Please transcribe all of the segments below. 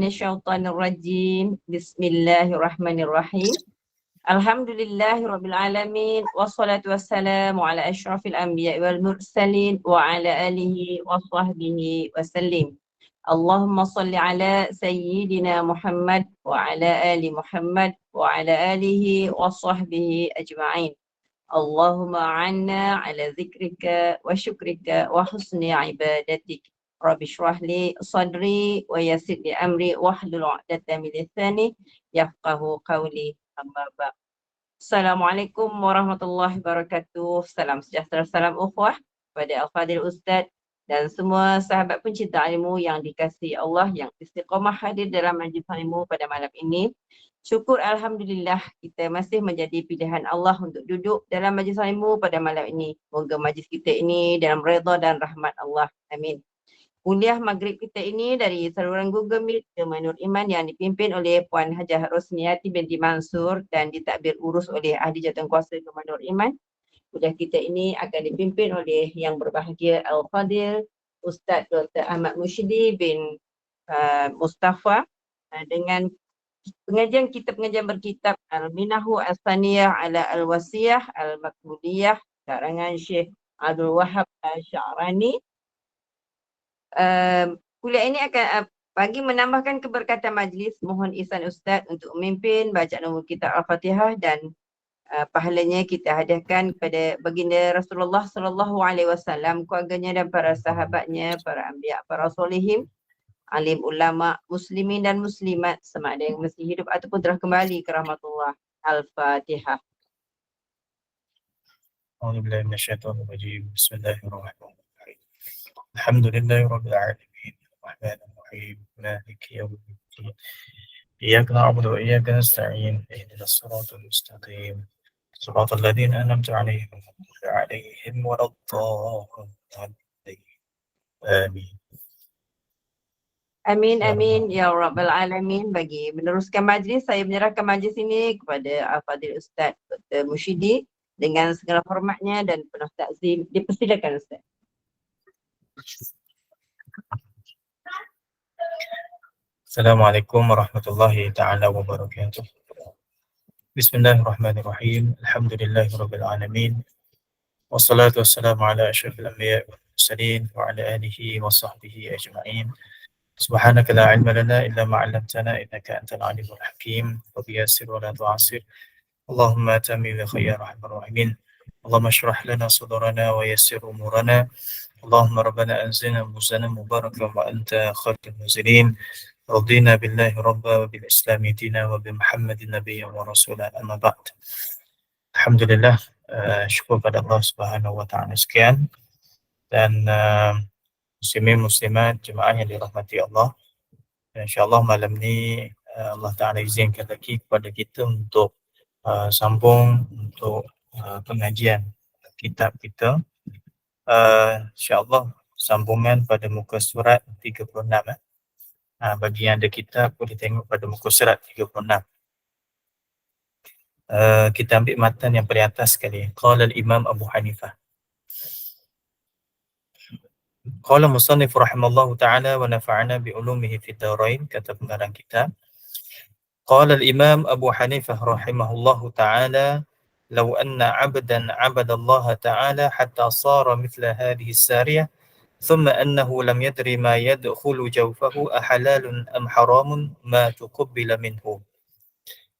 Minasyaitonirrajim. Bismillahirrahmanirrahim. Alhamdulillahirabbil alamin wassalatu wassalamu ala asyrafil anbiya'i wal mursalin wa ala alihi wa sahbihi wasallim. Allahumma salli ala sayyidina Muhammad wa ala ali Muhammad wa ala alihi wa sahbihi ajma'in. Allahumma a'inna ala zikrika wa syukrika wa husni ibadatik. Rabbi shrah li sadri wa yassir li amri wahlul 'uqdatam min lisani yafqahu qawli. Amma ba'd. Assalamualaikum warahmatullahi wabarakatuh. Salam sejahtera, salam ukhuwah pada Al-Fadhil Ustaz dan semua sahabat pencinta ilmu yang dikasihi Allah yang istiqamah hadir dalam majlis ilmu pada malam ini. Syukur Alhamdulillah kita masih menjadi pilihan Allah untuk duduk dalam majlis ilmu pada malam ini. Moga majlis kita ini dalam redha dan rahmat Allah. Amin. Kuliah maghrib kita ini dari saluran Google Meet ke Menur Iman yang dipimpin oleh Puan Hajah Rosniati binti Mansur dan ditadbir urus oleh Ahli Jawatankuasa ke Menur Iman. Kuliah kita ini akan dipimpin oleh yang berbahagia Al-Fadhil Ustaz Dr. Ahmad Mushidi bin Mustafa dengan pengajian berkitab Al-Minahu As-Saniyah ala Al-Wasiyah Al-Makbuliyah karangan Syekh Abdul Wahab Sya'rani. Kuliah ini akan bagi menambahkan keberkatan majlis, mohon ihsan Ustaz untuk memimpin bacaan umum kitab Al-Fatihah dan pahalanya kita hadiahkan kepada baginda Rasulullah sallallahu alaihi wasallam, keluarganya dan para sahabatnya, para anbiya, para solihin, alim ulama, muslimin dan muslimat sama ada yang masih hidup ataupun telah kembali ke rahmatullah. Al-Fatihah. A'udzubillahi minasyaitonirrajim. Bismillahirrahmanirrahim. Alhamdulillahi rabbil alamin. Arrahmanir rahim. Maliki yaumiddin. Iyyaka na'budu wa iyyaka nasta'in. Ihdinas siratal mustaqim. Siratal ladzina an'amta 'alaihim ghairil 'alaihim waladdallin. Amin. Amin, amin, ya Rabbal Alamin. Bagi meneruskan majlis, saya menyerahkan majlis ini kepada Al-Fadhil Ustaz Dr. Mushidi dengan segala hormatnya dan penuh takzim. Dipersilakan Ustaz. Assalamualaikum warahmatullahi ta'ala wabarakatuh. Bismillahirrahmanirrahim. Alhamdulillahirabbil alamin. Wassalatu wassalamu ala asyrafil anbiya'i wal mursalin wa ala alihi wa sahbihi ajma'in. Subhanaka la ilma lana illa ma 'allamtana innaka antal alimul hakim. Rabbi yassir wa la tu'assir. Allahumma atammi bi khair arhamar rahimin. Allahumma shrah lana sadrana wa yassir umurana. Allahumma rabbana anzilna muzana mubarakan wa anta khairul munzilin. Radina billahi rabba wa bil islami dina wa bi Muhammadin nabiyyan wa rasulan, amma ba'd. Alhamdulillah, syukur pada Allah Subhanahu wa taala sekian, dan muslimin muslimat jemaah yang dirahmati Allah. Dan insya-Allah malam ni Allah Taala izinkan lagi kepada kita untuk sambung untuk pengajian kitab kita. InsyaAllah sambungan pada muka surat 36. Bagi yang ada kitab boleh tengok pada muka surat 36. Kita ambil matan yang paling atas sekali. Qala al-Imam Abu Hanifah. Qala musannif rahimallahu ta'ala wa nafa'ana bi ulumihi fid darain, kata pengarang kitab. Qala al-Imam Abu Hanifah rahimahullahu ta'ala لو أن عبدا عبد الله تعالى حتى صار مثل هذه السارية ثم أنه لم يدري ما يدخل جوفه أحلال أم حرام ما تقبل منه.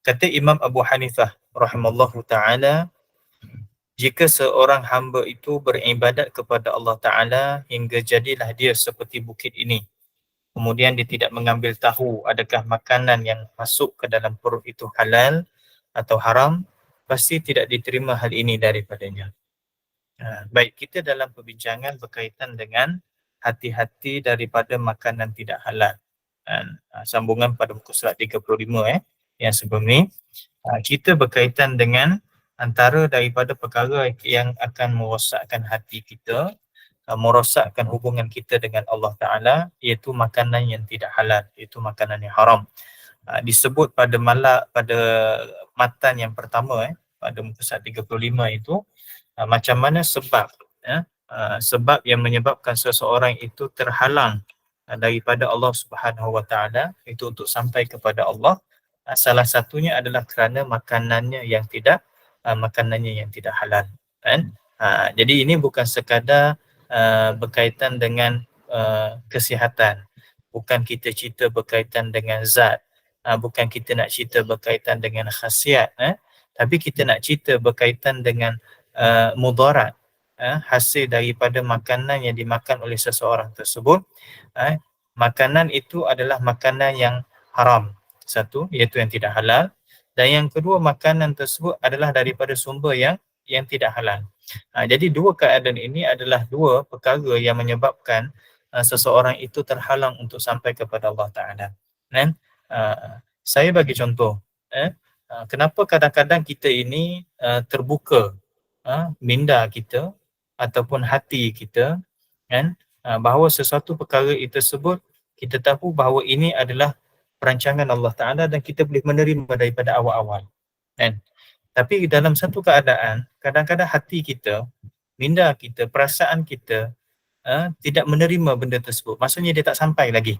Kata Imam Abu Hanifah rahimallahu ta'ala, jika seorang hamba itu beribadat kepada Allah Ta'ala hingga jadilah dia seperti bukit ini, kemudian dia tidak mengambil tahu adakah makanan yang masuk ke dalam perut itu halal atau haram, pasti tidak diterima hal ini daripadanya. Baik, kita dalam perbincangan berkaitan dengan hati-hati daripada makanan tidak halal. Sambungan pada muka surat 35 yang sebelum ni, kita berkaitan dengan antara daripada perkara yang akan merosakkan hati kita, merosakkan hubungan kita dengan Allah Ta'ala, iaitu makanan yang tidak halal, iaitu makanan yang haram. Disebut pada matan yang pertama pada muka surat 35 itu, macam mana sebab sebab yang menyebabkan seseorang itu terhalang daripada Allah Subhanahu Wa Taala itu untuk sampai kepada Allah, salah satunya adalah kerana makanannya yang tidak halal, kan? Jadi ini bukan sekadar berkaitan dengan kesihatan, bukan kita cerita berkaitan dengan zat, bukan kita nak cerita berkaitan dengan khasiat, tapi kita nak cerita berkaitan dengan mudarat, hasil daripada makanan yang dimakan oleh seseorang tersebut. Makanan itu adalah makanan yang haram, satu, iaitu yang tidak halal, dan yang kedua, makanan tersebut adalah daripada sumber yang tidak halal. Jadi dua keadaan ini adalah dua perkara yang menyebabkan seseorang itu terhalang untuk sampai kepada Allah Ta'ala. Dan saya bagi contoh, kenapa kadang-kadang kita ini terbuka minda kita ataupun hati kita, kan, bahawa sesuatu perkara itu tersebut kita tahu bahawa ini adalah perancangan Allah Ta'ala dan kita boleh menerima daripada awal-awal, kan? Tapi dalam satu keadaan, kadang-kadang hati kita, minda kita, perasaan kita tidak menerima benda tersebut. Maksudnya dia tak sampai lagi.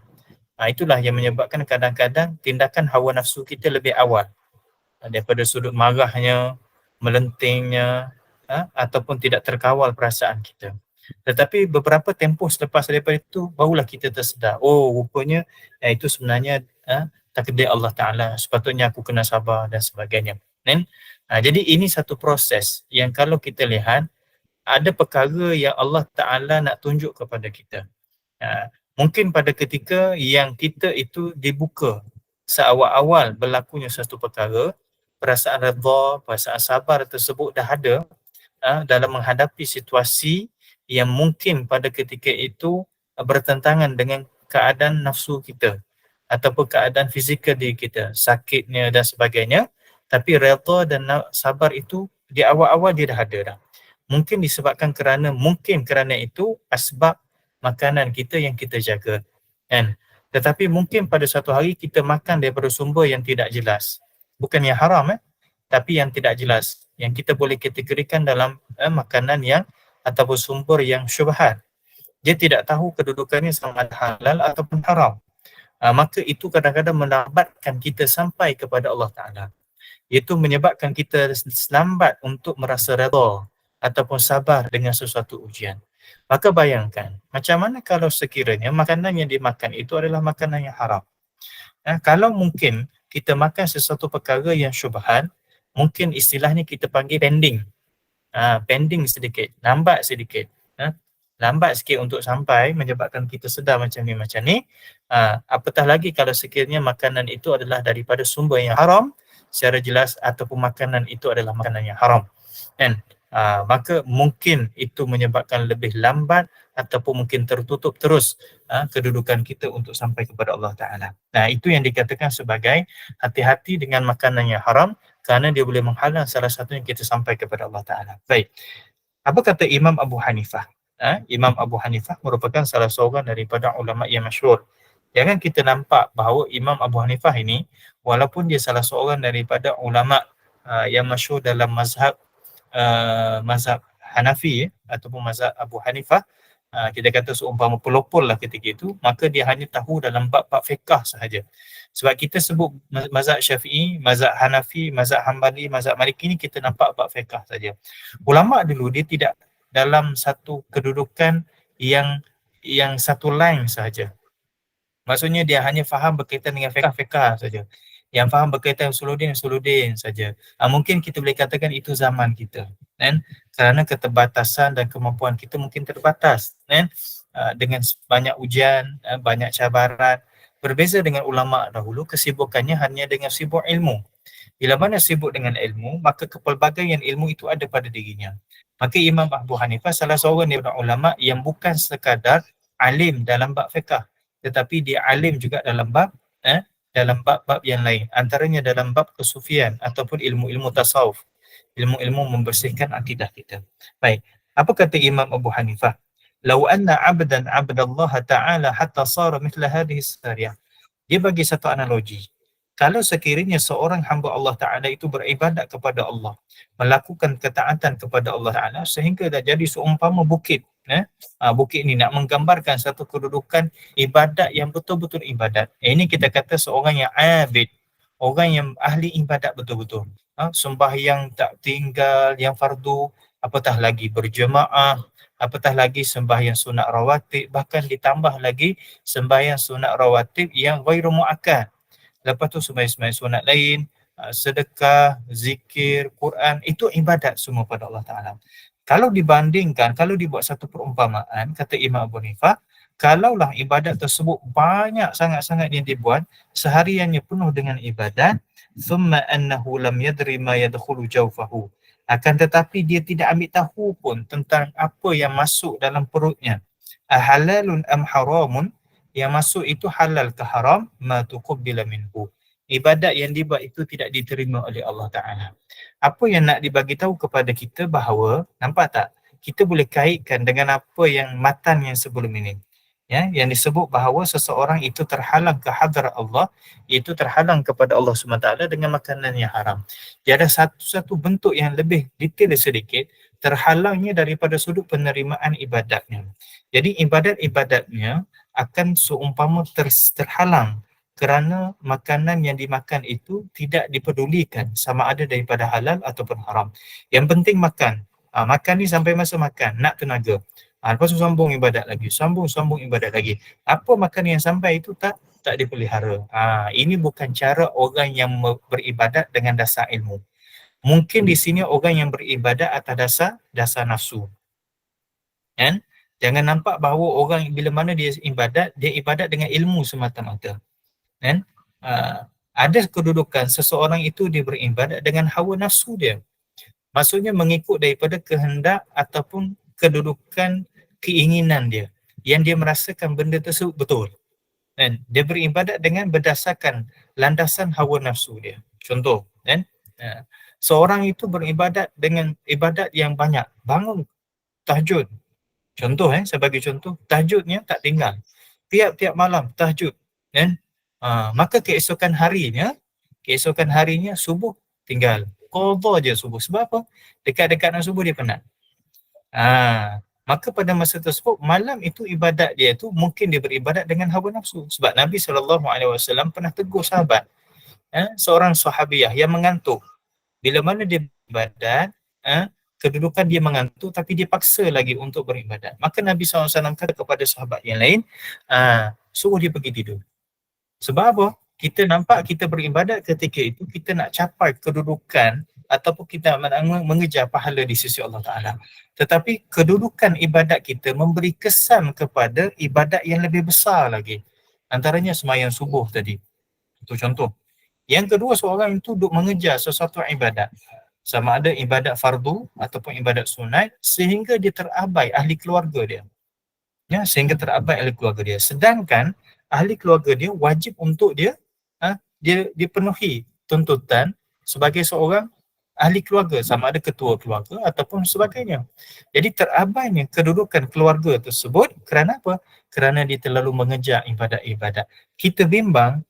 Itulah yang menyebabkan kadang-kadang tindakan hawa nafsu kita lebih awal, daripada sudut marahnya, melentingnya, ataupun tidak terkawal perasaan kita. Tetapi beberapa tempoh selepas daripada itu, barulah kita tersedar, oh rupanya itu sebenarnya takdir Allah Ta'ala, sepatutnya aku kena sabar dan sebagainya. Jadi ini satu proses yang kalau kita lihat, ada perkara yang Allah Ta'ala nak tunjuk kepada kita. Mungkin pada ketika yang kita itu dibuka seawal-awal berlakunya satu perkara, perasaan redha, perasaan sabar tersebut dah ada dalam menghadapi situasi yang mungkin pada ketika itu bertentangan dengan keadaan nafsu kita ataupun keadaan fizikal diri kita, sakitnya dan sebagainya. Tapi redha dan sabar itu di awal-awal dia dah ada dah. Mungkin disebabkan kerana itu asbab makanan kita yang kita jaga, kan? Tetapi mungkin pada satu hari kita makan daripada sumber yang tidak jelas, bukan yang haram, tapi yang tidak jelas, yang kita boleh kategorikan dalam makanan yang ataupun sumber yang syubhat. Dia tidak tahu kedudukannya sama ada halal ataupun haram. Maka itu kadang-kadang melambatkan kita sampai kepada Allah Ta'ala. Itu menyebabkan kita lambat untuk merasa redha ataupun sabar dengan sesuatu ujian. Maka bayangkan, macam mana kalau sekiranya makanan yang dimakan itu adalah makanan yang haram. Kalau mungkin kita makan sesuatu perkara yang syubhat, mungkin istilahnya kita panggil pending. Pending sedikit, lambat sedikit. Lambat sikit untuk sampai, menyebabkan kita sedar macam ni. Apatah lagi kalau sekiranya makanan itu adalah daripada sumber yang haram, secara jelas, ataupun makanan itu adalah makanan yang haram, kan? Maka mungkin itu menyebabkan lebih lambat ataupun mungkin tertutup terus kedudukan kita untuk sampai kepada Allah Ta'ala. Itu yang dikatakan sebagai hati-hati dengan makanan yang haram, kerana dia boleh menghalang salah satunya kita sampai kepada Allah Ta'ala. Baik, apa kata Imam Abu Hanifah? Imam Abu Hanifah merupakan salah seorang daripada ulama yang masyhur. Jangan kita nampak bahawa Imam Abu Hanifah ini, walaupun dia salah seorang daripada ulama yang masyhur dalam mazhab Hanafi ataupun mazhab Abu Hanifah, kita kata seumpama pelopor lah ketika itu, maka dia hanya tahu dalam bab-bab fiqh sahaja. Sebab kita sebut mazhab Syafi'i, mazhab Hanafi, mazhab Hanbali, mazhab Maliki ni kita nampak bab fiqh saja. Ulama dulu dia tidak dalam satu kedudukan yang satu line sahaja. Maksudnya dia hanya faham berkaitan dengan fiqh saja. Yang faham berkaitan usuluddin saja. Mungkin kita boleh katakan itu zaman kita, kan? Kerana keterbatasan dan kemampuan kita mungkin terbatas, kan? Dengan banyak ujian, banyak cabaran. Berbeza dengan ulama dahulu, kesibukannya hanya dengan sibuk ilmu. Bila mana sibuk dengan ilmu, maka kepelbagaian ilmu itu ada pada dirinya. Maka Imam Abu Hanifah salah seorang daripada ulama yang bukan sekadar alim dalam bab fiqh, tetapi dia alim juga dalam bab yang lain, antaranya dalam bab kesufian ataupun ilmu-ilmu tasawuf, ilmu-ilmu membersihkan akidah kita. Baik, apa kata Imam Abu Hanifah? Lau anna abdan abdallah ta'ala hatta sara mithla hadhihi sariyah. Dia bagi satu analogi. Kalau sekiranya seorang hamba Allah Ta'ala itu beribadat kepada Allah, melakukan ketaatan kepada Allah Ta'ala sehingga dah jadi seumpama bukit Bukit ni nak menggambarkan satu kedudukan ibadat yang betul-betul ibadat. Ini kita kata seorang yang abid, orang yang ahli ibadat betul-betul. Sembahyang tak tinggal, yang fardu, apatah lagi berjemaah, apatah lagi sembahyang sunat rawatib, bahkan ditambah lagi sembahyang sunat rawatib yang ghairu muakkad. Lepas tu sembahyang sunat lain, sedekah, zikir, Quran, itu ibadat semua pada Allah Ta'ala. Kalau dibandingkan, kalau dibuat satu perumpamaan, kata Imam Abu Hanifah, kalaulah ibadat tersebut banyak sangat-sangat yang dibuat, sehariannya penuh dengan ibadat, thumma annahu lam yadri ma yadkhulu jawfahu. Akan tetapi dia tidak ambil tahu pun tentang apa yang masuk dalam perutnya. Halalun am haramun, yang masuk itu halal ke haram, ma tuqabbila minhu. Ibadat yang dibuat itu tidak diterima oleh Allah Ta'ala. Apa yang nak dibagi tahu kepada kita bahawa, nampak tak? Kita boleh kaitkan dengan apa yang matan yang sebelum ini. Ya, yang disebut bahawa seseorang itu terhalang ke hadrat Allah, iaitu terhalang kepada Allah SWT dengan makanan yang haram. Dia ada satu bentuk yang lebih detail sedikit, terhalangnya daripada sudut penerimaan ibadatnya. Jadi ibadat-ibadatnya akan seumpama terhalang kerana makanan yang dimakan itu tidak dipedulikan sama ada daripada halal ataupun haram. Yang penting makan. Makan ni sampai masa makan, nak tenaga. Lepas tu sambung ibadat lagi, sambung ibadat lagi. Apa makan yang sampai itu tak dipelihara. Ini bukan cara orang yang beribadat dengan dasar ilmu. Mungkin di sini orang yang beribadat atas dasar nafsu. Kan? Jangan nampak bahawa orang bila mana dia ibadat dengan ilmu semata-mata. Kan? Ada kedudukan seseorang itu dia beribadat dengan hawa nafsu dia. Maksudnya mengikut daripada kehendak ataupun kedudukan keinginan dia, yang dia merasakan benda tersebut betul. Kan? Dia beribadat dengan berdasarkan landasan hawa nafsu dia. Contoh, kan? Seorang itu beribadat dengan ibadat yang banyak, bangun tahajud. Contoh, sebagai contoh, tahajudnya tak tinggal. Tiap-tiap malam tahajud, kan? Maka keesokan harinya subuh tinggal. Qadha je subuh. Sebab apa? Dekat-dekat nak subuh dia penat. Maka pada masa tersebut malam itu ibadat dia tu mungkin dia beribadat dengan hawa nafsu. Sebab Nabi SAW pernah tegur sahabat, seorang sahabiah yang mengantuk. Bila mana dia beribadat, kedudukan dia mengantuk tapi dia paksa lagi untuk beribadat. Maka Nabi SAW kata kepada sahabat yang lain, suruh dia pergi tidur. Sebab apa? Kita nampak kita beribadat ketika itu kita nak capai kedudukan ataupun kita mengejar pahala di sisi Allah Ta'ala. Tetapi kedudukan ibadat kita memberi kesan kepada ibadat yang lebih besar lagi. Antaranya sembahyang subuh tadi. Itu contoh. Yang kedua, seorang itu duduk mengejar sesuatu ibadat. Sama ada ibadat fardu ataupun ibadat sunat sehingga dia terabai ahli keluarga dia. Ya, sehingga terabai ahli keluarga dia. Sedangkan ahli keluarga dia wajib untuk dia penuhi tuntutan sebagai seorang ahli keluarga, sama ada ketua keluarga ataupun sebagainya. Jadi terabainya kedudukan keluarga tersebut kerana apa? Kerana dia terlalu mengejar ibadat-ibadat. Kita bimbang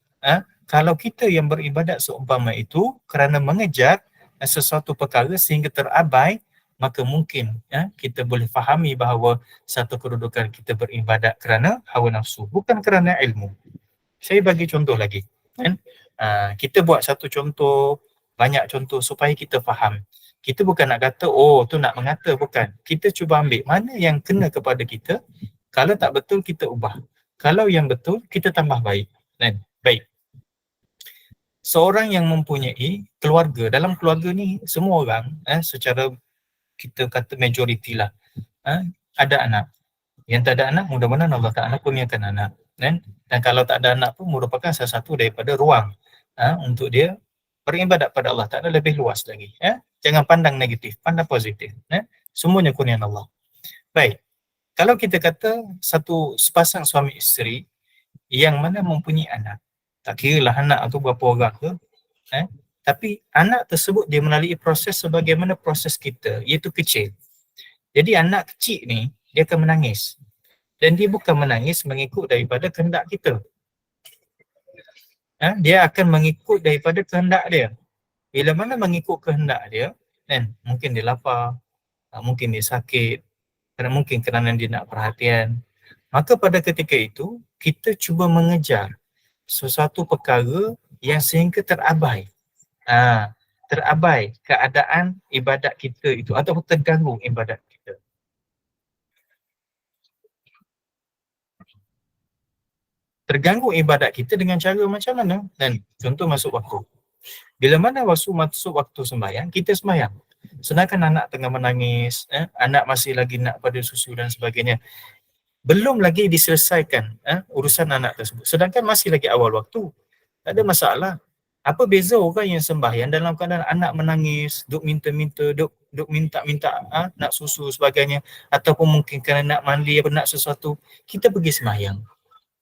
kalau kita yang beribadat seumpama itu kerana mengejar sesuatu perkara sehingga terabai, maka mungkin kita boleh fahami bahawa satu kedudukan kita beribadat kerana hawa nafsu, bukan kerana ilmu. Saya bagi contoh lagi. Kita buat satu contoh, banyak contoh supaya kita faham. Kita bukan nak kata, tu nak mengata, bukan. Kita cuba ambil mana yang kena kepada kita. Kalau tak betul, kita ubah. Kalau yang betul, kita tambah baik. Baik. Seorang yang mempunyai keluarga, dalam keluarga ni semua orang secara kita kata majoriti lah, ada anak. Yang tak ada anak, mudah-mudahan Allah Ta'ala kurniakan anak. Dan kalau tak ada anak pun merupakan salah satu daripada ruang untuk dia beribadat pada Allah Ta'ala lebih luas lagi. Jangan pandang negatif, pandang positif. Semuanya kurniaan Allah. Baik, kalau kita kata satu sepasang suami isteri yang mana mempunyai anak, tak kira lah anak tu berapa orang ke, tapi anak tersebut dia melalui proses sebagaimana proses kita, iaitu kecil. Jadi anak kecil ni dia akan menangis. Dan dia bukan menangis mengikut daripada kehendak kita. Dia akan mengikut daripada kehendak dia. Bila mana mengikut kehendak dia, mungkin dia lapar, mungkin dia sakit, kerana mungkin kerana dia nak perhatian. Maka pada ketika itu, kita cuba mengejar sesuatu perkara yang sehingga terabai. Terabai keadaan ibadat kita itu ataupun terganggu ibadat kita. Terganggu ibadat kita dengan cara macam mana? Dan contoh masuk waktu. Bila mana masuk waktu sembahyang, kita sembahyang. Sedangkan anak tengah menangis, anak masih lagi nak pada susu dan sebagainya. Belum lagi diselesaikan urusan anak tersebut. Sedangkan masih lagi awal waktu. Tak ada masalah. Apa beza orang yang sembahyang dalam keadaan anak menangis, duk minta-minta, duk minta-minta nak susu sebagainya, ataupun mungkin kerana nak mandi, nak sesuatu, kita pergi sembahyang.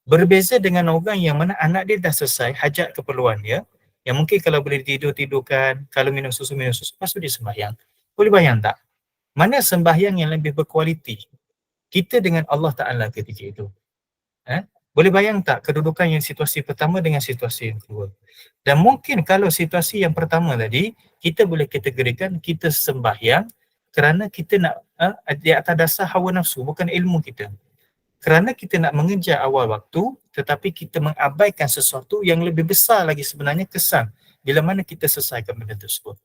Berbeza dengan orang yang mana anak dia dah selesai hajat keperluan dia, yang mungkin kalau boleh tidurkan, kalau minum susu, lepas tu dia sembahyang. Boleh bayang tak? Mana sembahyang yang lebih berkualiti? Kita dengan Allah Ta'ala ketika itu. Boleh bayang tak kedudukan yang situasi pertama dengan situasi yang kedua? Dan mungkin kalau situasi yang pertama tadi, kita boleh kategorikan kita sembahyang kerana kita nak di atas dasar hawa nafsu, bukan ilmu kita. Kerana kita nak mengejar awal waktu, tetapi kita mengabaikan sesuatu yang lebih besar lagi sebenarnya kesan bila mana kita selesaikan benda tersebut.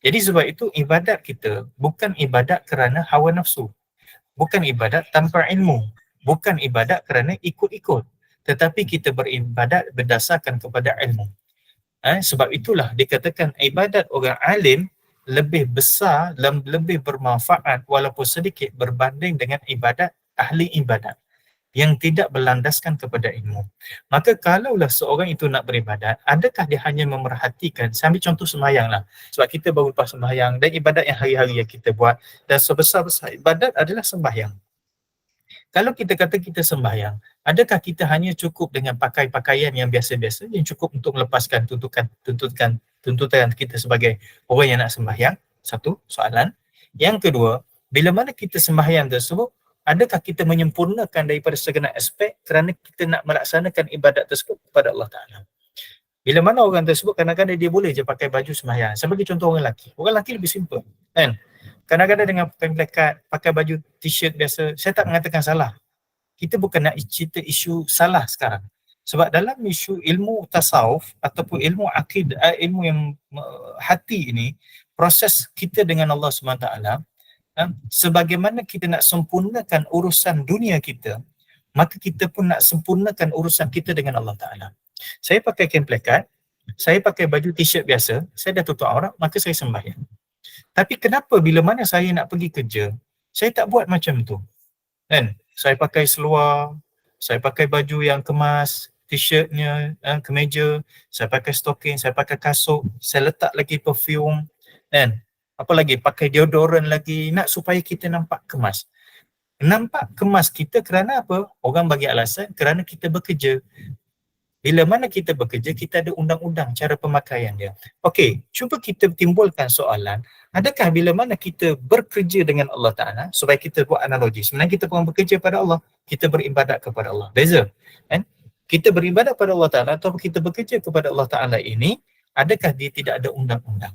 Jadi sebab itu ibadat kita bukan ibadat kerana hawa nafsu, bukan ibadat tanpa ilmu, bukan ibadat kerana ikut-ikut, tetapi kita beribadat berdasarkan kepada ilmu. Sebab itulah dikatakan ibadat orang alim lebih besar dan lebih bermanfaat walaupun sedikit berbanding dengan ibadat ahli ibadat yang tidak berlandaskan kepada ilmu. Maka kalaulah seorang itu nak beribadat, adakah dia hanya memerhatikan, saya ambil contoh sembahyang lah, sebab kita baru lepas sembahyang dan ibadat yang hari-hari yang kita buat, dan sebesar-besar ibadat adalah sembahyang. Kalau kita kata kita sembahyang, adakah kita hanya cukup dengan pakai pakaian yang biasa-biasa yang cukup untuk melepaskan tuntutan kita sebagai orang yang nak sembahyang? Satu soalan. Yang kedua, bila mana kita sembahyang tersebut, adakah kita menyempurnakan daripada segenap aspek kerana kita nak melaksanakan ibadat tersebut kepada Allah Ta'ala? Bila mana orang tersebut kadang-kadang dia boleh je pakai baju sembahyang. Saya bagi contoh orang lelaki. Orang lelaki lebih simple, kan? Kadang-kadang dengan pakai plekat, pakai baju t-shirt biasa, saya tak mengatakan salah. Kita bukan nak cerita isu salah sekarang. Sebab dalam isu ilmu tasawuf ataupun ilmu akidah, ilmu yang hati ini, proses kita dengan Allah SWT, sebagaimana kita nak sempurnakan urusan dunia kita, maka kita pun nak sempurnakan urusan kita dengan Allah Ta'ala. Saya pakai kain plekat, saya pakai baju t-shirt biasa, saya dah tutup aurat, maka saya sembahyang. Tapi kenapa bila mana saya nak pergi kerja, saya tak buat macam tu? Kan? Saya pakai seluar, saya pakai baju yang kemas, t-shirtnya, kemeja, saya pakai stocking, saya pakai kasut, saya letak lagi perfume, kan? Apa lagi, pakai deodorant lagi, nak supaya kita nampak kemas. Nampak kemas kita kerana apa? Orang bagi alasan kerana kita bekerja. Bila mana kita bekerja, kita ada undang-undang cara pemakaian dia. Okey, cuba kita timbulkan soalan, adakah bila mana kita bekerja dengan Allah Ta'ala, supaya kita buat analogi, sebenarnya kita pun bekerja pada Allah, kita beribadat kepada Allah. Beza, kan? Kita beribadat pada Allah Ta'ala atau kita bekerja kepada Allah Ta'ala ini, adakah dia tidak ada undang-undang?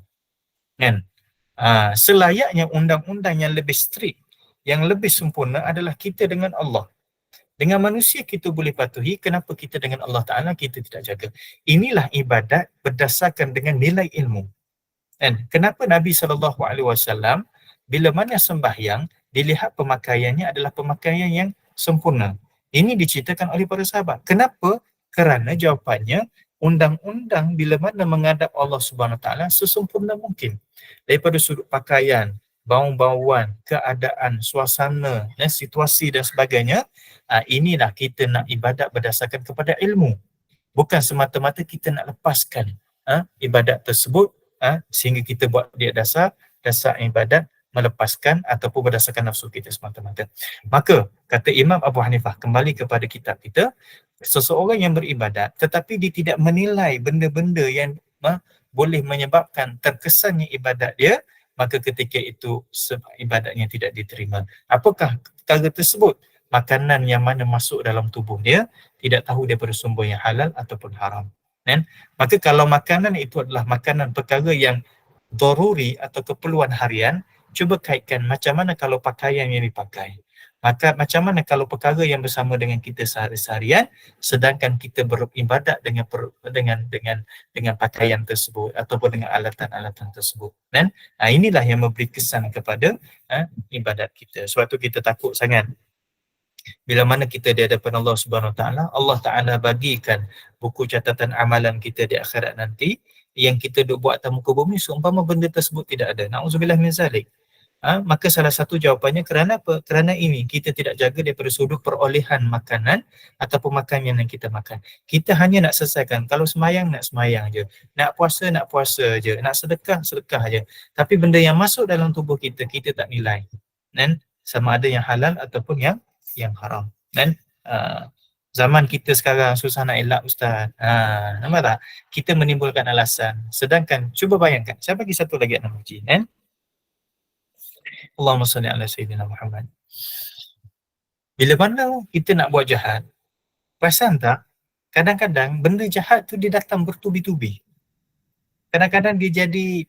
Kan? Selayaknya undang-undang yang lebih strict, yang lebih sempurna adalah kita dengan Allah. Dengan manusia kita boleh patuhi, kenapa kita dengan Allah Ta'ala kita tidak jaga? Inilah ibadat berdasarkan dengan nilai ilmu. Dan kenapa Nabi SAW bila mana sembahyang, dilihat pemakaiannya adalah pemakaian yang sempurna. Ini diceritakan oleh para sahabat. Kenapa? Kerana jawapannya, undang-undang bila mana menghadap Allah Subhanahu Wa Taala sesempurna mungkin. Daripada sudut pakaian, bau-bauan, keadaan, suasana, situasi dan sebagainya, inilah kita nak ibadat berdasarkan kepada ilmu. Bukan semata-mata kita nak lepaskan ibadat tersebut sehingga kita buat dia dasar ibadat melepaskan ataupun berdasarkan nafsu kita semata-mata. Maka kata Imam Abu Hanifah, kembali kepada kitab kita, seseorang yang beribadat tetapi dia tidak menilai benda-benda yang boleh menyebabkan terkesannya ibadat dia, maka ketika itu ibadatnya tidak diterima. Apakah perkara tersebut? Makanan yang mana masuk dalam tubuh dia tidak tahu daripada sumber yang halal ataupun haram. Kan? Maka kalau makanan itu adalah makanan perkara yang daruri atau keperluan harian, cuba kaitkan macam mana kalau pakaian yang dipakai. Maka macam mana kalau perkara yang bersama dengan kita sehari-harian, sedangkan kita beribadat dengan pakaian tersebut ataupun dengan alatan-alatan tersebut. Dan inilah yang memberi kesan kepada ibadat kita. Sebab tu kita takut sangat bila mana kita di hadapan Allah Subhanahu Wa Taala, Allah Taala bagikan buku catatan amalan kita di akhirat nanti yang kita duk buat atas muka bumi seumpama benda tersebut tidak ada. Nauzubillah min zalik. Maka salah satu jawapannya kerana apa? Kerana ini kita tidak jaga daripada sudut perolehan makanan ataupun makanan yang kita makan. Kita hanya nak selesaikan, kalau semayang nak semayang je, nak puasa je, nak sedekah je. Tapi benda yang masuk dalam tubuh kita, kita tak nilai. Dan sama ada yang halal ataupun yang haram. Dan zaman kita sekarang susah nak elak ustaz. Nampak tak? Kita menimbulkan alasan. Sedangkan cuba bayangkan, saya bagi satu lagi analogi, kan? Allahumma salli ala Sayyidina Muhammad. Bila mana kita nak buat jahat, perasan tak? Kadang-kadang benda jahat tu dia datang bertubi-tubi. Kadang-kadang dia jadi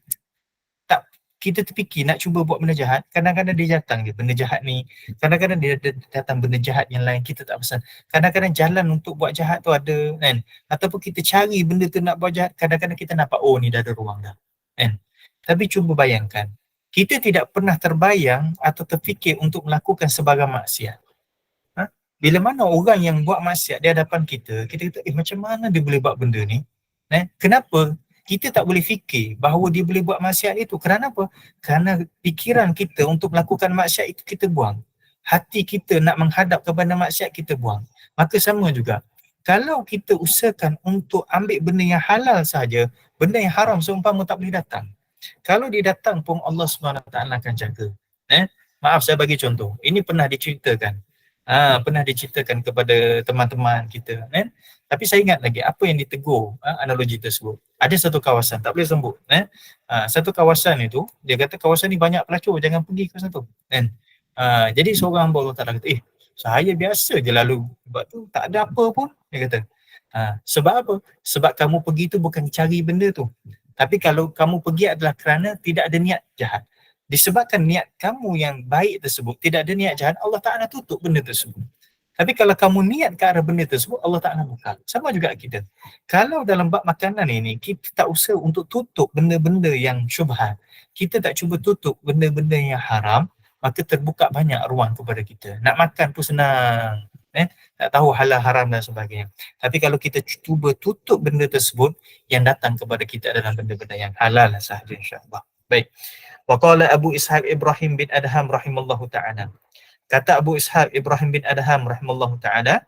tak, kita terfikir nak cuba buat benda jahat, kadang-kadang dia datang je benda jahat ni. Kadang-kadang dia datang benda jahat yang lain, kita tak perasan. Kadang-kadang jalan untuk buat jahat tu ada, kan? Ataupun kita cari benda tu nak buat jahat, kadang-kadang kita nampak, oh ni dah ada ruang dah. Kan? Tapi cuba bayangkan, kita tidak pernah terbayang atau terfikir untuk melakukan sebarang maksiat. Bila mana orang yang buat maksiat di hadapan kita, kita kata, macam mana dia boleh buat benda ni? Kenapa? Kita tak boleh fikir bahawa dia boleh buat maksiat itu. Kerana apa? Kerana fikiran kita untuk melakukan maksiat itu kita buang. Hati kita nak menghadap kepada maksiat kita buang. Maka sama juga. Kalau kita usahakan untuk ambil benda yang halal saja, benda yang haram seumpama tak boleh datang. Kalau dia datang pun Allah SWT akan jaga. Maaf saya bagi contoh. Ini pernah diceritakan. Pernah diceritakan kepada teman-teman kita. Tapi saya ingat lagi apa yang ditegur analogi tersebut. Ada satu kawasan, tak boleh sebut. Satu kawasan itu, dia kata kawasan ni banyak pelacur, jangan pergi ke kawasan tu. Jadi seorang hamba Allah Ta'ala kata, saya biasa je lalu. Sebab tu tak ada apa pun. Dia kata, sebab apa? Sebab kamu pergi tu bukan cari benda tu. Tapi kalau kamu pergi adalah kerana tidak ada niat jahat. Disebabkan niat kamu yang baik tersebut, tidak ada niat jahat, Allah Ta'ala tutup benda tersebut. Tapi kalau kamu niat ke arah benda tersebut, Allah Ta'ala buka. Sama juga kita. Kalau dalam bab makanan ini, kita tak usah untuk tutup benda-benda yang syubhat. Kita tak cuba tutup benda-benda yang haram, maka terbuka banyak ruang kepada kita. Nak makan pun senang. Tak tahu halal haram dan sebagainya. Tapi kalau kita cuba tutup benda tersebut, yang datang kepada kita adalah benda-benda yang halal sahaja insya-Allah. Baik. Wa qala Abu Ishaq Ibrahim bin Adham rahimallahu ta'ala. Kata Abu Ishaq Ibrahim bin Adham rahimallahu ta'ala,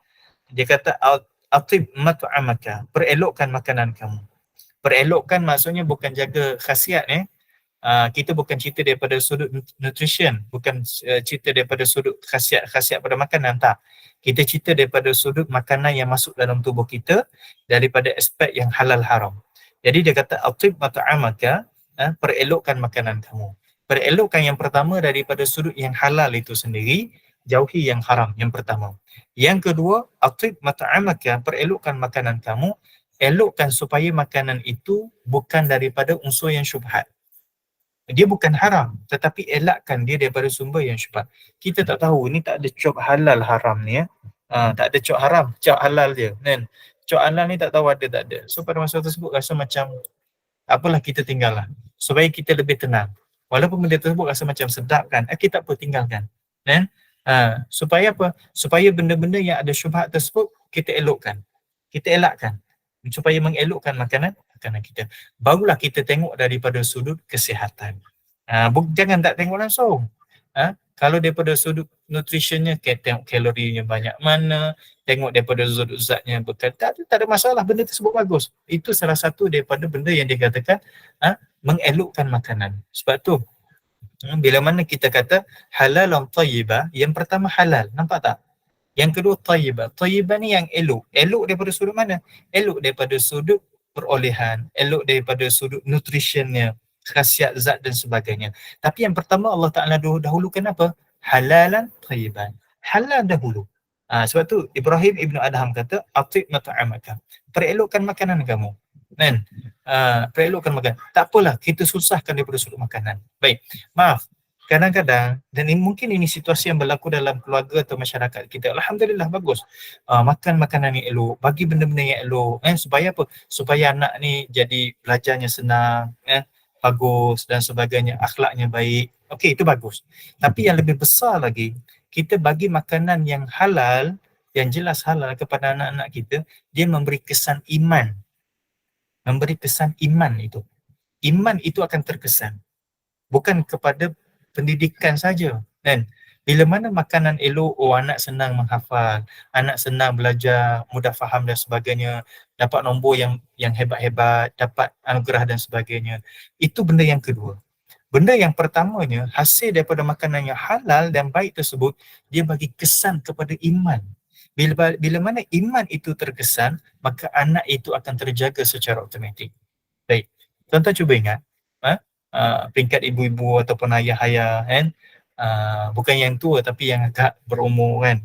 dia kata atib mat'amaka, perelokkan makanan kamu. Perelokkan maksudnya bukan jaga khasiat kita bukan cerita daripada sudut nutrition, bukan cerita daripada sudut khasiat pada makanan, tak. Kita cerita daripada sudut makanan yang masuk dalam tubuh kita daripada aspek yang halal haram. Jadi dia kata atib mat'amaka, perelokkan makanan kamu. Perelokkan yang pertama daripada sudut yang halal itu sendiri, jauhi yang haram yang pertama. Yang kedua, atib mat'amaka, perelokkan makanan kamu, elokkan supaya makanan itu bukan daripada unsur yang syubhat. Dia bukan haram, tetapi elakkan dia daripada sumber yang syubhat. Kita tak tahu, ni tak ada cop halal haram ni tak ada cop haram, cop halal je kan. Cop halal ni tak tahu ada tak ada. So pada masa tersebut rasa macam apalah, kita tinggallah supaya kita lebih tenang. Walaupun benda tersebut rasa macam sedap kan, kita tak apa, tinggalkan. Supaya apa? Supaya benda-benda yang ada syubhat tersebut kita elokkan. Kita elakkan supaya mengelokkan makanan kita. Barulah kita tengok daripada sudut kesihatan. Jangan tak tengok langsung. Kalau daripada sudut nutritionnya, tengok kalorinya banyak mana, tengok daripada sudut zatnya berkaitan, tak ada masalah, benda tersebut bagus. Itu salah satu daripada benda yang dikatakan mengelokkan makanan. Sebab tu bila mana kita kata halalan tayyibah, yang pertama halal, nampak tak? Yang kedua tayyibah. Tayyibah ni yang elok. Elok daripada sudut mana? Elok daripada sudut perolehan, elok daripada sudut nutritionnya, khasiat zat dan sebagainya. Tapi yang pertama Allah Ta'ala dahulukan apa? Halalan tayyiban. Halal dahulu. Sebab tu Ibrahim Ibn Adham kata atib mat'amaka, perelokkan makanan kamu. Perelokkan makanan. Tak apalah, kita susahkan daripada sudut makanan. Baik, maaf. kadang-kadang, dan mungkin ini situasi yang berlaku dalam keluarga atau masyarakat kita, alhamdulillah bagus, makan makanan yang elok, bagi benda-benda yang elok, supaya apa? Supaya anak ni jadi belajarnya senang, bagus dan sebagainya, akhlaknya baik. Okey, itu bagus. Tapi yang lebih besar lagi, kita bagi makanan yang halal, yang jelas halal kepada anak-anak kita, dia memberi kesan iman. Memberi kesan iman itu. Iman itu akan terkesan. Bukan kepada pendidikan saja, kan? Bila mana makanan elok, anak senang menghafal, anak senang belajar, mudah faham dan sebagainya, dapat nombor yang hebat-hebat, dapat anugerah dan sebagainya. Itu benda yang kedua. Benda yang pertamanya, hasil daripada makanan yang halal dan baik tersebut, dia bagi kesan kepada iman. Bila mana iman itu terkesan, maka anak itu akan terjaga secara automatik. Baik, tuan-tuan cuba ingat, peringkat ibu-ibu ataupun ayah-ayah, kan, bukan yang tua tapi yang agak berumur, kan.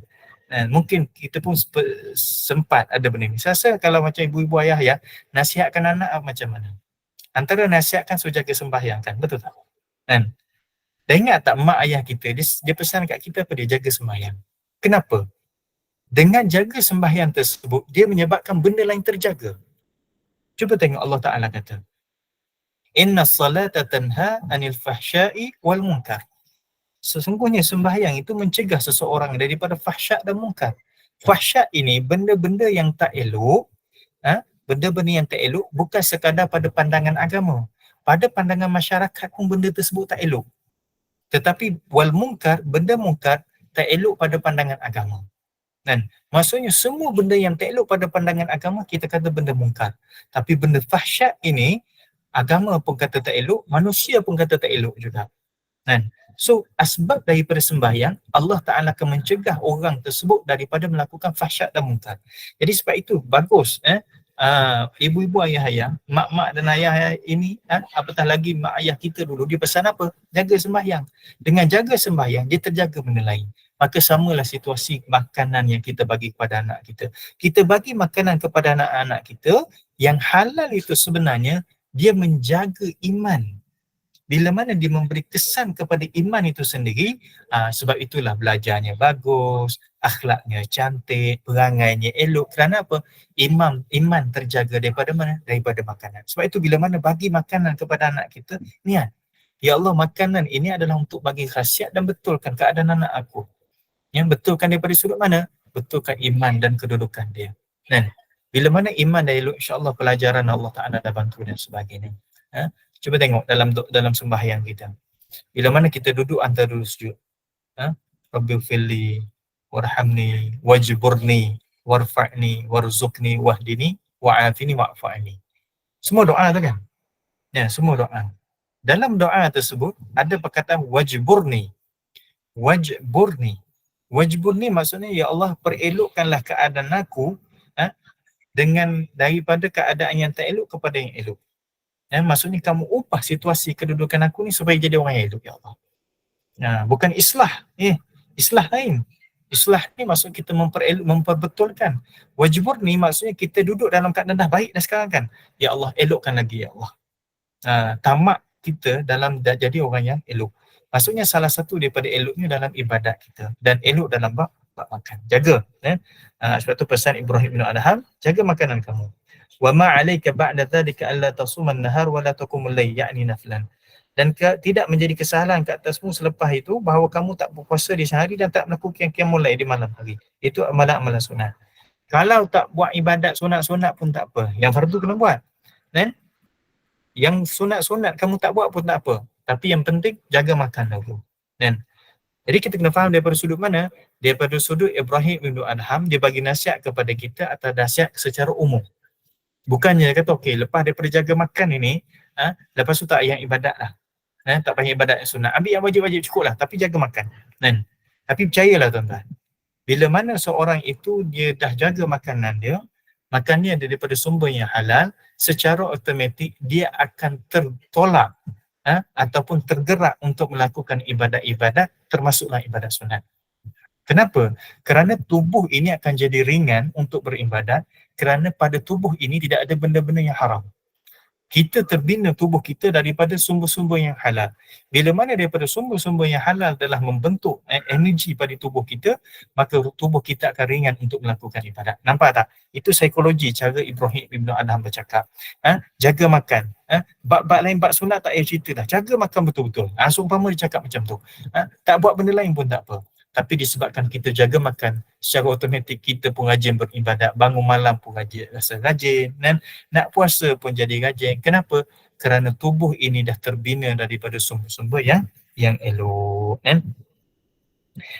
Dan mungkin kita pun sempat ada benda ni. Saya rasa kalau macam ibu-ibu ayah-ayah, nasihatkan anak macam mana? Antara nasihatkan suruh jaga sembahyang, kan, betul tak? Kan? Dan ingat tak mak ayah kita, dia pesan kat kita apa? Dia jaga sembahyang. Kenapa? Dengan jaga sembahyang tersebut, dia menyebabkan benda lain terjaga. Cuba tengok Allah Ta'ala kata, Inna salata tanha anil fahsyai wal munkar. Sesungguhnya sembahyang itu mencegah seseorang daripada fahsyak dan munkar. Fahsyak ini benda-benda yang tak elok, benda-benda yang tak elok bukan sekadar pada pandangan agama. Pada pandangan masyarakat pun benda tersebut tak elok. Tetapi wal munkar, benda munkar tak elok pada pandangan agama. Dan maksudnya semua benda yang tak elok pada pandangan agama kita kata benda munkar. Tapi benda fahsyat ini agama pun kata tak elok, manusia pun kata tak elok juga. Kan? So asbab daripada sembahyang, Allah Ta'ala akan mencegah orang tersebut daripada melakukan fahsyat dan munkar. Jadi sebab itu bagus ibu-ibu ayah-ayah, mak-mak dan ayah ini, apatah lagi mak ayah kita dulu, dia pesan apa? Jaga sembahyang. Dengan jaga sembahyang, dia terjaga benda lain. Maka samalah situasi makanan yang kita bagi kepada anak kita. Kita bagi makanan kepada anak-anak kita, yang halal itu sebenarnya dia menjaga iman. Bila mana dia memberi kesan kepada iman itu sendiri, sebab itulah belajarnya bagus, akhlaknya cantik, perangainya elok. Kerana apa? Iman terjaga daripada mana? Daripada makanan. Sebab itu bila mana bagi makanan kepada anak kita, niat, ya Allah, makanan ini adalah untuk bagi khasiat dan betulkan keadaan anak aku. Yang betulkan daripada sudut mana? Betulkan iman dan kedudukan dia. Dan bila mana iman dah elok, insya-Allah pelajaran Allah Ta'ala dah bantu dan sebagainya. Cuba tengok dalam sembahyang kita. Bila mana kita duduk antara dulu sujud. Rabbighfirli warhamni wajburni warfa'ni warzuqni wahdini wa'afini wa'fa'ni. Semua doa tu kan? Ya, semua doa. Dalam doa tersebut ada perkataan wajburni. Wajburni. Wajburni maksudnya, ya Allah, perelokkanlah keadaan aku dengan daripada keadaan yang tak elok kepada yang elok. Maksudnya kamu ubah situasi kedudukan aku ni supaya jadi orang yang elok, ya Allah. Bukan islah. Islah lain. Islah ni maksud kita memperbetulkan. Wajibur ni maksudnya kita duduk dalam keadaan dah baik dah sekarang kan. Ya Allah, elokkan lagi, ya Allah. Tamak kita dalam jadi orang yang elok. Maksudnya salah satu daripada eloknya dalam ibadat kita. Dan elok dalam bab makan. Jaga. Sebab tu pesan Ibrahim bin Adham, jaga makanan kamu. Wa ma 'alaika ba'da dhalika alla tasuman nahar wa la taqumul layl, yakni naflan. Dan tidak menjadi kesalahan ke atasmu selepas itu bahawa kamu tak berpuasa di sehari dan tak melakukan qiyamul lail di malam hari. Itu amalan-amalan sunat. Kalau tak buat ibadat sunat-sunat pun tak apa. Yang fardu kena buat. Kan? Yang sunat-sunat kamu tak buat pun tak apa. Tapi yang penting jaga makan dulu. Kan? Jadi kita kena faham daripada sudut mana? Daripada sudut Ibrahim bin Adham, dia bagi nasihat kepada kita atas nasihat secara umum. Bukannya kata okey, lepas daripada jaga makan ini, lepas tu tak yang ibadat lah. Tak payah ibadat yang sunat. Ambil yang wajib-wajib cukup lah, tapi jaga makan. Tapi percayalah tuan-tuan, bila mana seorang itu dia dah jaga makanan dia, makannya daripada sumber yang halal, secara automatik dia akan tertolak ataupun tergerak untuk melakukan ibadat-ibadat, termasuklah ibadat sunat. Kenapa? Kerana tubuh ini akan jadi ringan untuk beribadat, kerana pada tubuh ini tidak ada benda-benda yang haram. Kita terbina tubuh kita daripada sumber-sumber yang halal. Bila mana daripada sumber-sumber yang halal telah membentuk energi pada tubuh kita, maka tubuh kita akan ringan untuk melakukan ibadat. Nampak tak? Itu psikologi cara Ibrahim Ibn Adham bercakap. Jaga makan. Bab-bab lain, bab sunat tak payah cerita dah. Jaga makan betul-betul. Seumpama dia cakap macam tu. Tak buat benda lain pun tak apa. Tapi disebabkan kita jaga makan, secara automatik kita pun rajin beribadat. Bangun malam pun rasa rajin. Dan nak puasa pun jadi rajin. Kenapa? Kerana tubuh ini dah terbina daripada sumber-sumber yang elok.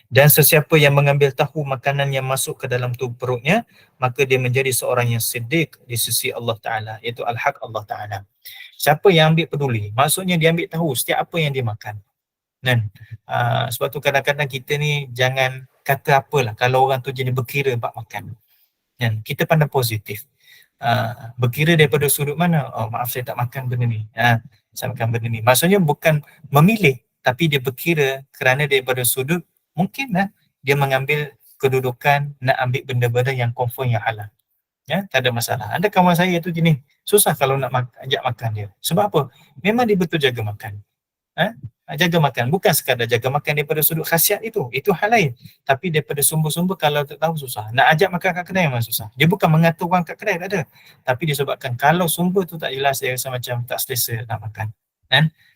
Dan sesiapa yang mengambil tahu makanan yang masuk ke dalam tubuh perutnya, maka dia menjadi seorang yang siddiq di sisi Allah Ta'ala. Iaitu al-haq Allah Ta'ala. Siapa yang ambil peduli? Maksudnya dia ambil tahu setiap apa yang dia makan. Dan sebab tu kadang-kadang kita ni jangan kata apalah kalau orang tu jenis berkira bab makan. Dan kita pandang positif. Berkira daripada sudut mana? Oh, maaf saya tak makan benda ni. Saya makan benda ni. Maksudnya bukan memilih, tapi dia berkira kerana daripada sudut mungkinlah dia mengambil kedudukan nak ambil benda-benda yang confirm yang halal. Tak ada masalah. Ada kawan saya tu jenis susah kalau nak ajak makan dia. Sebab apa? Memang dia betul jaga makan. Jaga makan, bukan sekadar jaga makan daripada sudut khasiat itu hal lain, tapi daripada sumber-sumber kalau tak tahu susah. Nak ajak makan kat kedai memang susah. Dia bukan mengatur orang kat kedai, tak ada, tapi disebabkan kalau sumber tu tak jelas, dia rasa macam tak selesa nak makan.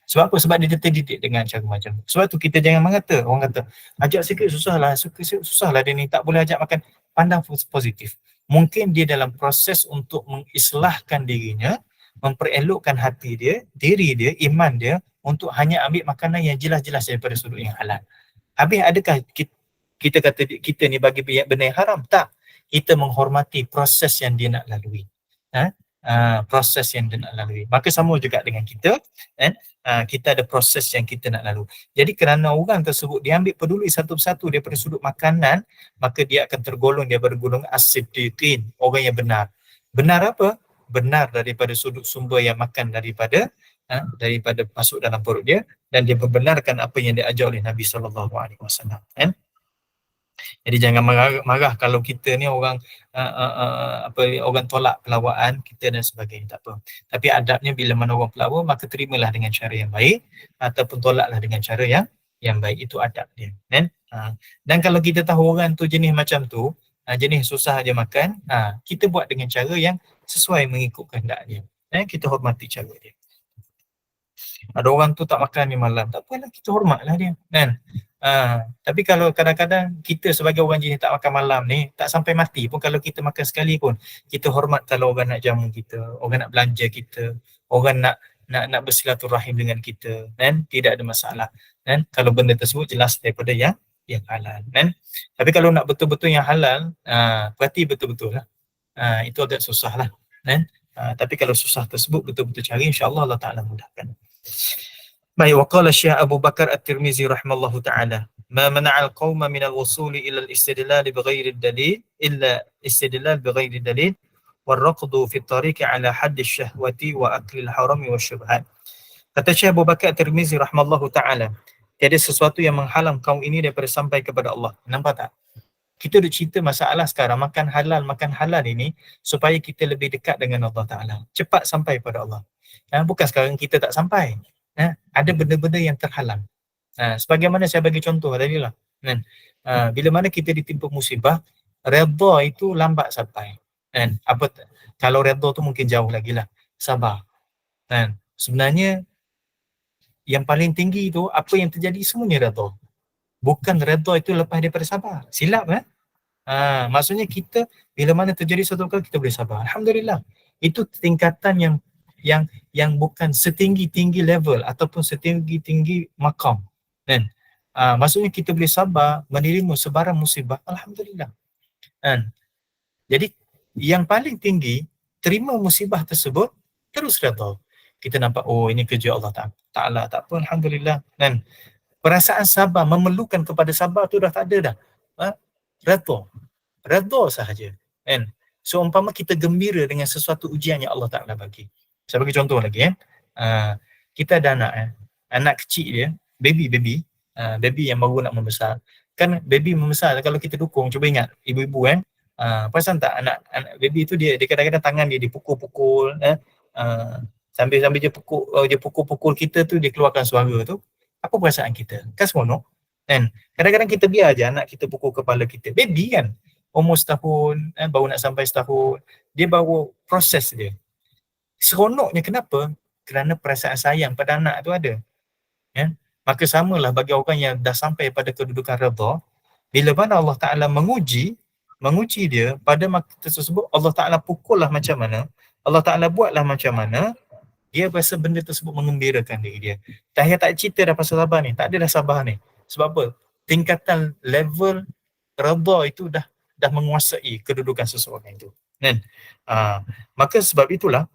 Sebab apa? Sebab dia terdidik dengan cara macam tu. Sebab tu kita jangan mengata, orang kata ajak sikit susahlah dia ni, tak boleh ajak makan. Pandang positif. Mungkin dia dalam proses untuk mengislahkan dirinya, memperelokkan hati dia, diri dia, iman dia, untuk hanya ambil makanan yang jelas-jelas daripada sudut yang halal. Habis adakah kita kata kita ni bagi benda yang haram? Tak. Kita menghormati proses yang dia nak lalui. Proses yang dia nak lalui. Maka sama juga dengan kita, kita ada proses yang kita nak lalui. Jadi kerana orang tersebut dia ambil peduli satu persatu daripada sudut makanan, maka dia akan tergolong daripada golongan as-siddiqin, orang yang benar. Benar apa? Benar daripada sudut sumber yang makan daripada masuk dalam perut dia, dan dia membenarkan apa yang diajar oleh Nabi SAW. Jadi jangan marah kalau kita ni orang orang tolak pelawaan kita dan sebagainya, tak apa. Tapi adabnya bila mana orang pelawak, maka terimalah dengan cara yang baik ataupun tolaklah dengan cara yang baik. Itu adab dia. Dan kalau kita tahu orang tu jenis macam tu, jenis susah aja makan, kita buat dengan cara yang sesuai mengikut kehendak dia. Kita hormati cara dia. Ada orang tu tak makan ni malam, tak apalah, kita hormatlah dia, tapi kalau kadang-kadang kita sebagai orang jenis tak makan malam ni, tak sampai mati pun kalau kita makan sekali pun, kita hormat kalau orang nak jamu kita, orang nak belanja kita, orang nak bersilaturahim dengan kita, tidak ada masalah, kalau benda tersebut jelas daripada yang halal, tapi kalau nak betul-betul yang halal, perhati betul-betul lah, itu agak susah lah, tapi kalau susah tersebut betul-betul cari, insya-Allah Allah Ta'ala mudahkan. Baik, waqala Syekh Abu Bakar At-Tirmizi rahimallahu ta'ala, ma mana'al qawma minal wusuli ila al-istidlal bighairi dalil illa istidlal bighairi dalil warraqdu fi tariqi ala haddi syahwati wa akli al-harami wa syubhat. Kata Syekh Abu Bakar At-Tirmizi rahimallahu ta'ala, tiada sesuatu yang menghalang kaum ini daripada sampai kepada Allah. Nampak tak? Kita dah cerita masalah sekarang, makan halal ini supaya kita lebih dekat dengan Allah Ta'ala, cepat sampai pada Allah. Bukan sekarang kita tak sampai. Ada benda-benda yang terhalang. Sebagaimana saya bagi contoh tadi lah. Bila mana kita ditimpa musibah, redha itu lambat sampai. Kalau redha tu mungkin jauh lagi lah. Sabar. Sebenarnya yang paling tinggi itu apa yang terjadi semuanya redha. Bukan redha itu lepas daripada sabar. Silap maksudnya kita bila mana terjadi satu kali kita boleh sabar. Alhamdulillah. Itu tingkatan yang bukan setinggi-tinggi level ataupun setinggi-tinggi makam. Maksudnya kita boleh sabar menerima sebarang musibah, alhamdulillah. Jadi yang paling tinggi, terima musibah tersebut terus redha. Kita nampak, oh ini kerja Allah Ta'ala, tak apa, alhamdulillah. Perasaan sabar, memerlukan kepada sabar tu dah tak ada dah. Redha sahaja. So umpama kita gembira dengan sesuatu ujian yang Allah Ta'ala bagi. Saya bagi contoh lagi. Kita ada anak kecil dia, baby yang baru nak membesar. Kan baby membesar, kalau kita dukung, cuba ingat ibu-ibu perasan tak anak baby tu dia kadang-kadang tangan dia dipukul-pukul, Sambil-sambil dia pukul kita tu, dia keluarkan suara tu, apa perasaan kita? Kan seronok. Kan? Kadang-kadang kita biar je anak kita pukul kepala kita. Baby kan, umur setahun, baru nak sampai setahun, dia baru proses dia. Seronoknya kenapa? Kerana perasaan sayang pada anak tu ada. Ya? Maka samalah bagi orang yang dah sampai pada kedudukan redha, bila mana Allah Ta'ala menguji dia, pada masa tersebut Allah Ta'ala pukul lah macam mana, Allah Ta'ala buatlah macam mana, dia rasa benda tersebut mengembirakan diri dia. Tak payah tak cerita dah pasal sabar ni, tak ada dah sabar ni. Sebab apa? Tingkatan level redha itu dah menguasai kedudukan seseorang itu. Kan? Maka sebab itulah,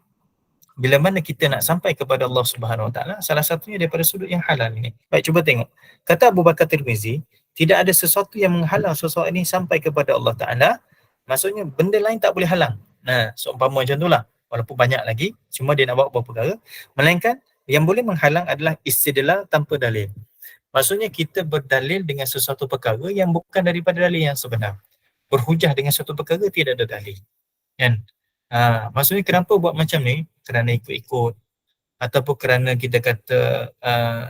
bila mana kita nak sampai kepada Allah Subhanahu Wa Taala, salah satunya daripada sudut yang halal ini. Baik, cuba tengok. Kata Abu Bakar Tirmizi, tidak ada sesuatu yang menghalang seseorang ini sampai kepada Allah Taala. Maksudnya benda lain tak boleh halang. Nah, seumpama macam itulah. Walaupun banyak lagi, cuma dia nak bawa beberapa perkara. Melainkan yang boleh menghalang adalah istidlal tanpa dalil. Maksudnya kita berdalil dengan sesuatu perkara yang bukan daripada dalil yang sebenar. Berhujah dengan sesuatu perkara tidak ada dalil. Kan? Maksudnya kenapa buat macam ni? Kerana ikut-ikut, ataupun kerana kita kata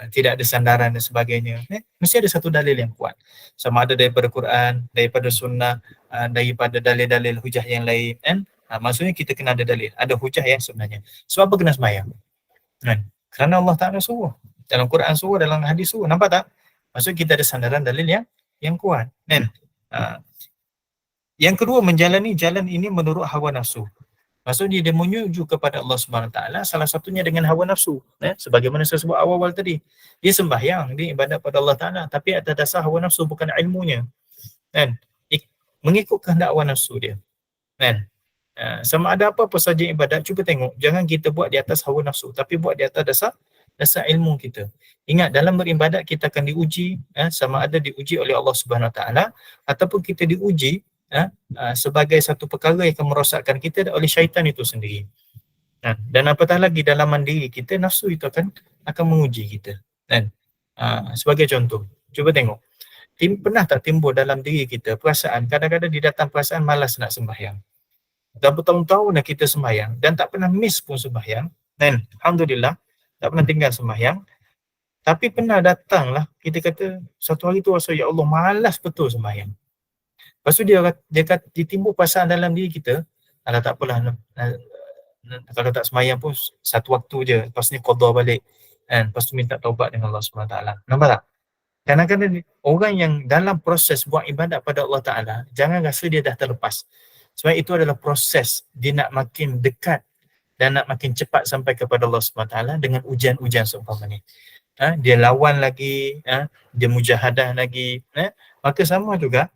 tidak ada sandaran dan sebagainya. Mesti ada satu dalil yang kuat. Sama ada daripada Quran, daripada sunnah, daripada dalil-dalil hujah yang lain. Kan? Maksudnya kita kena ada dalil, ada hujah yang sebenarnya. Sebab apa kena sembahyang? Kan? Kerana Allah Ta'ala suruh. Dalam Quran suruh, dalam hadis suruh. Nampak tak? Maksudnya kita ada sandaran dalil yang kuat. Kan? Yang kedua, menjalani jalan ini menurut hawa nafsu. Maksudnya dia menuju kepada Allah Subhanahu Taala, salah satunya dengan hawa nafsu. Sebagaimana saya sebut awal-awal tadi. Dia sembahyang, dia ibadat pada Allah Ta'ala, tapi atas dasar hawa nafsu, bukan ilmunya. Kan? Mengikut kehendak hawa nafsu dia. Kan? Sama ada apa-apa saja ibadat, cuba tengok, jangan kita buat di atas hawa nafsu, tapi buat di atas dasar ilmu kita. Ingat, dalam beribadat kita akan diuji, sama ada diuji oleh Allah Subhanahu Taala, ataupun kita diuji sebagai satu perkara yang akan merosakkan kita oleh syaitan itu sendiri. Dan apatah lagi dalam diri kita, nafsu itu akan menguji kita. Sebagai contoh, cuba tengok, pernah tak timbul dalam diri kita perasaan, kadang-kadang didatang perasaan malas nak sembahyang. Dah bertahun-tahun dah kita sembahyang dan tak pernah miss pun sembahyang. Dan Alhamdulillah, tak pernah tinggal sembahyang. Tapi pernah datanglah, kita kata satu hari tu rasa, ya Allah, malas betul sembahyang. Lepas tu dia kata, ditimbul perasaan dalam diri kita, alah tak apalah, kalau tak sembahyang pun satu waktu je, lepas ni qada balik. Lepas tu minta taubat dengan Allah SWT. Nampak tak? Kadang-kadang orang yang dalam proses buat ibadat pada Allah Ta'ala, jangan rasa dia dah terlepas. Sebab itu adalah proses dia nak makin dekat dan nak makin cepat sampai kepada Allah SWT dengan ujian-ujian seumpama ni. Dia lawan lagi, dia mujahadah lagi. Maka sama juga,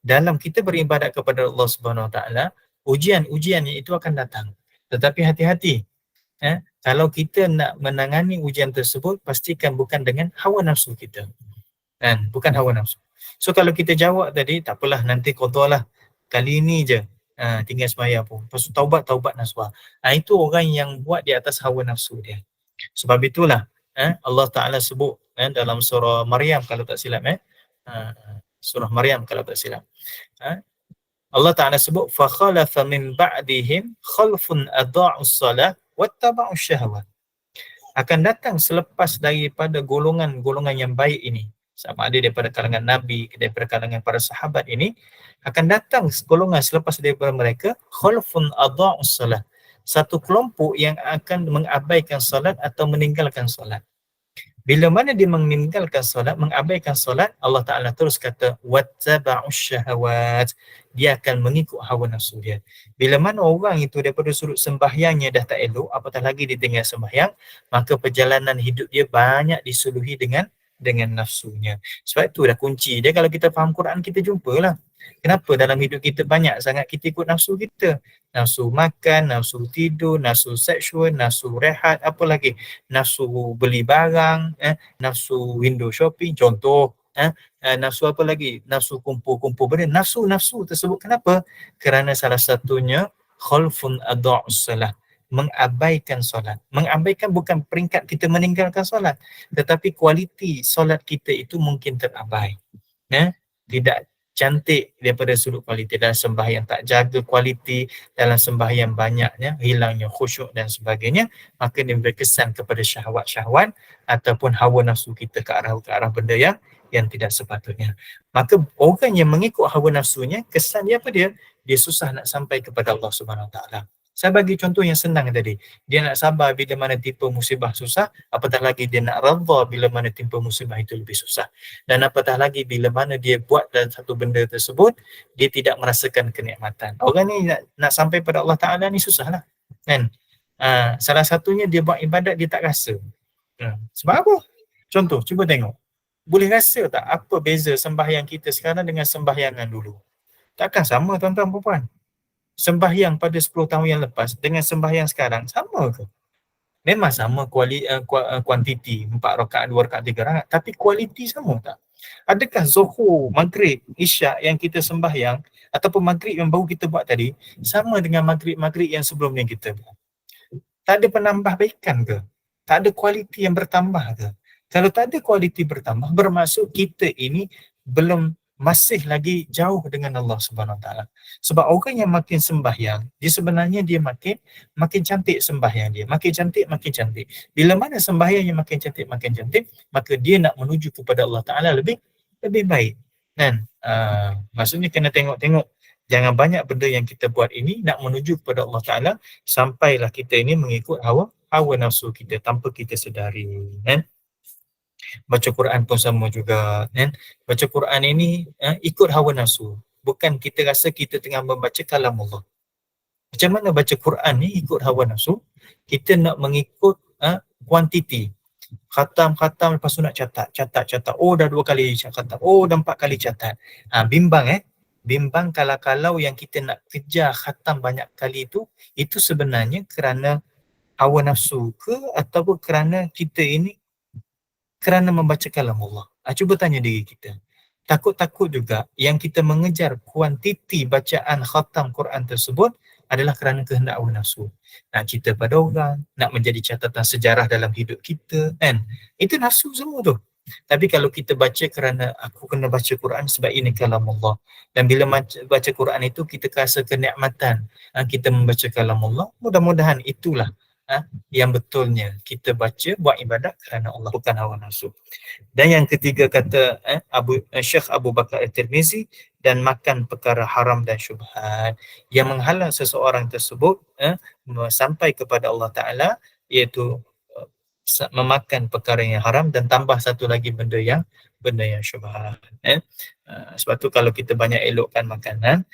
dalam kita beribadat kepada Allah SWT, ujian-ujian itu akan datang. Tetapi hati-hati. Kalau kita nak menangani ujian tersebut, pastikan bukan dengan hawa nafsu kita. Bukan hawa nafsu. So kalau kita jawab tadi, tak apalah, nanti qada lah. Kali ini je tinggal sembahyang pun. Lepas tu taubat nasuha. Itu orang yang buat di atas hawa nafsu dia. Sebab itulah Allah Ta'ala sebut dalam surah Maryam kalau tak silap. Surah Maryam kalau tak silap. Allah Ta'ala sebut, فَخَلَفَ مِنْ بَعْدِهِمْ خَلْفٌ أَضَاعُوا الصَّلَاةَ وَاتَّبَعُوا الشَّهَوَاتِ. Akan datang selepas daripada golongan-golongan yang baik ini, sama ada daripada kalangan Nabi, daripada kalangan para sahabat ini, akan datang golongan selepas daripada mereka, khalfun adha'us salat, satu kelompok yang akan mengabaikan solat atau meninggalkan solat. Bila mana dia meninggalkan solat, mengabaikan solat, Allah Ta'ala terus kata wattaba'us syahawat, dia akan mengikut hawa nafsu dia. Bila mana orang itu daripada sudut sembahyangnya dah tak elok, apatah lagi dia tinggal sembahyang, maka perjalanan hidup dia banyak disuluhi dengan nafsunya. Sebab itu dah kunci dia. Kalau kita faham Quran, kita jumpalah kenapa dalam hidup kita banyak sangat kita ikut nafsu kita. Nafsu makan, nafsu tidur, nafsu seksual, nafsu rehat, apa lagi? Nafsu beli barang, nafsu window shopping, contoh. Nafsu apa lagi? Nafsu kumpul-kumpul benda. Nafsu tersebut kenapa? Kerana salah satunya khalfun adha'us salah, mengabaikan solat. Mengabaikan bukan peringkat kita meninggalkan solat, tetapi kualiti solat kita itu mungkin terabai. Tidak cantik daripada sudut kualiti. Dalam sembahyang tak jaga kualiti, dalam sembahyang banyaknya hilangnya khusyuk dan sebagainya, maka dia berkesan kepada syahwat-syahwat ataupun hawa nafsu kita ke arah benda yang tidak sepatutnya. Maka orang yang mengikut hawa nafsunya, kesan dia apa dia? Dia susah nak sampai kepada Allah Subhanahu Wa Taala. Saya bagi contoh yang senang tadi. Dia nak sabar bila mana timpa musibah susah, apatah lagi dia nak redha bila mana timpa musibah itu lebih susah. Dan apatah lagi bila mana dia buat dalam satu benda tersebut, dia tidak merasakan kenikmatan. Orang ni nak sampai pada Allah Ta'ala ni susah lah. Kan? Salah satunya dia buat ibadat, dia tak rasa. Sebab apa? Contoh, cuba tengok. Boleh rasa tak apa beza sembahyang kita sekarang dengan sembahyangan dulu? Takkan sama tuan-tuan perempuan? Sembahyang pada 10 tahun yang lepas dengan sembahyang sekarang sama ke? Memang sama kuantiti, 4 rakaat, 2 rakaat, 3 rakaat, tapi kualiti sama tak? Adakah Zuhur, Maghrib, Isyak yang kita sembahyang ataupun Maghrib yang baru kita buat tadi sama dengan Maghrib yang sebelum yang kita buat? Tak ada penambahbaikan ke? Tak ada kualiti yang bertambah ke? Kalau tak ada kualiti bertambah, bermaksud kita ini belum masih lagi jauh dengan Allah Subhanahu Wa Taala. Sebab orang yang makin sembahyang, dia sebenarnya dia makin cantik sembahyang dia, makin cantik. Bila mana sembahyang yang makin cantik, maka dia nak menuju kepada Allah Taala lebih baik. Kan? Maksudnya kena tengok-tengok, jangan banyak benda yang kita buat ini nak menuju kepada Allah Taala sampailah kita ini mengikut hawa nafsu kita tanpa kita sedari. Kan? Baca Quran pun sama juga, kan? Baca Quran ini ikut hawa nafsu. Bukan kita rasa kita tengah membaca kalam Allah. Macam mana baca Quran ni ikut hawa nafsu? Kita nak mengikut kuantiti. Khatam lepas tu nak catat. Oh dah 2 kali khatam. Oh dah 4 kali catat. Bimbang kalau yang kita nak kejar khatam banyak kali itu sebenarnya kerana hawa nafsu ke ataupun kerana kita ini kerana membaca kalam Allah. Cuba tanya diri kita. Takut juga yang kita mengejar kuantiti bacaan khatam Quran tersebut adalah kerana kehendak hawa nafsu. Nak cerita pada orang, nak menjadi catatan sejarah dalam hidup kita, kan? Itu nafsu semua tu. Tapi kalau kita baca kerana aku kena baca Quran sebab ini kalam Allah. Dan bila baca Quran itu kita rasa kenikmatan kita membaca kalam Allah, mudah-mudahan itulah yang betulnya kita baca buat ibadat kerana Allah, bukan hawa nafsu. Dan yang ketiga kata Syekh Abu Bakar At-Tirmizi, dan makan perkara haram dan syubhat yang menghalang seseorang tersebut sampai kepada Allah Ta'ala, iaitu memakan perkara yang haram dan tambah satu lagi benda yang syubhat. Sebab tu kalau kita banyak elokkan makanan,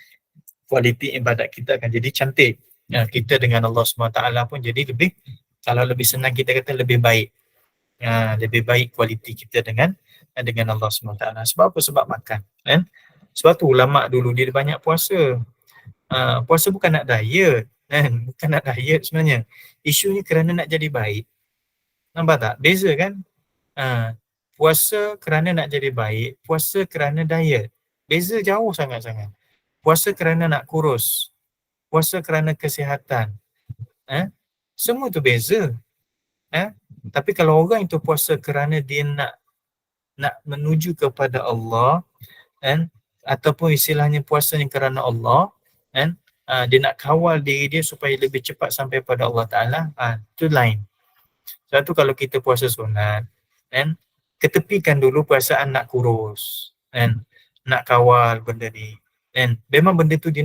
kualiti ibadat kita akan jadi cantik. Kita dengan Allah SWT pun jadi lebih senang kita kata lebih baik. Lebih baik kualiti kita dengan Allah SWT. Sebab apa? Sebab makan. Sebab tu ulama' dulu dia banyak puasa. Puasa bukan nak diet. Bukan nak diet sebenarnya. Isunya kerana nak jadi baik. Nampak tak? Beza kan? Puasa kerana nak jadi baik. Puasa kerana diet. Beza jauh sangat-sangat. Puasa kerana nak kurus. Puasa kerana kesihatan. Semua tu beza. Tapi kalau orang itu puasa kerana dia nak menuju kepada Allah, ataupun istilahnya puasanya kerana Allah, dia nak kawal diri dia supaya lebih cepat sampai pada Allah Ta'ala, itu lain. Sebab tu kalau kita puasa sunat, ketepikan dulu perasaan nak kurus, nak kawal benda ni. Memang benda tu dia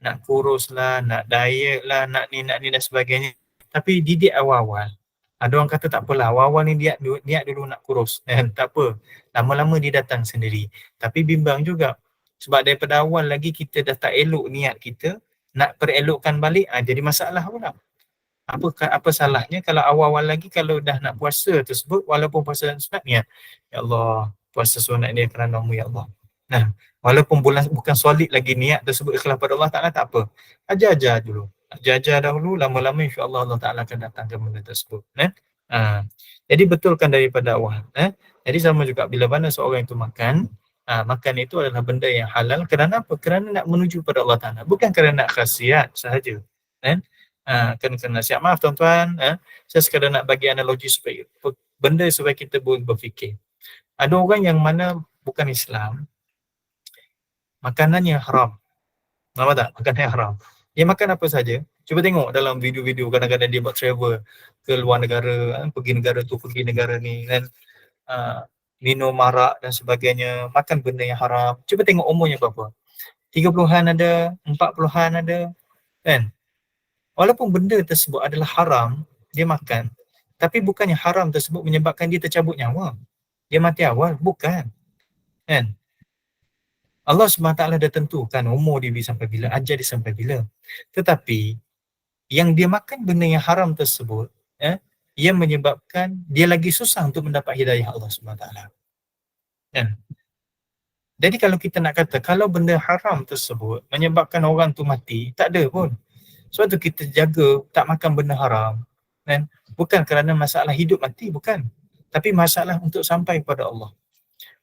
nak kurus lah, nak diet lah, nak ni dan sebagainya. Tapi didik awal-awal. Ada orang kata tak apalah, awal-awal ni niat dulu nak kurus. Tak apa, lama-lama dia datang sendiri. Tapi bimbang juga. Sebab daripada awal lagi kita dah tak elok niat kita, nak perelokkan balik, jadi masalah pula. Apa salahnya kalau awal-awal lagi kalau dah nak puasa tersebut, walaupun puasa sunat niat, ya Allah, puasa sunat ni kerana-Mu ya Allah. Walaupun bukan solid lagi niat tersebut ikhlas pada Allah Ta'ala, tak apa. Ajar dulu. Ajar dahulu, lama-lama insya-Allah Allah Ta'ala akan datangkan benda tersebut. Jadi betulkan daripada awal. Jadi sama juga bila mana seorang itu makan itu adalah benda yang halal. Kerana apa? Kerana nak menuju pada Allah Ta'ala. Bukan kerana nak khasiat sahaja. Kena siap maaf tuan-tuan. Saya sekadar nak bagi analogi supaya kita boleh berfikir. Ada orang yang mana bukan Islam, makanan yang haram. Nampak tak? Makanan yang haram. Dia makan apa saja. Cuba tengok dalam video-video kadang-kadang dia buat travel ke luar negara, pergi negara tu, pergi negara ni, kan, minum arak dan sebagainya, makan benda yang haram. Cuba tengok umurnya berapa. 30-an ada, 40-an ada, kan? Walaupun benda tersebut adalah haram, dia makan, tapi bukannya haram tersebut menyebabkan dia tercabut nyawa. Dia mati awal, bukan. Kan? Allah SWT dah tentukan umur dia sampai bila, ajal dia sampai bila. Tetapi yang dia makan benda yang haram tersebut, ia menyebabkan dia lagi susah untuk mendapat hidayah Allah SWT. Kan? Jadi kalau kita nak kata, kalau benda haram tersebut menyebabkan orang tu mati, tak ada pun. Sebab tu kita jaga tak makan benda haram. Kan? Bukan kerana masalah hidup mati, bukan. Tapi masalah untuk sampai kepada Allah.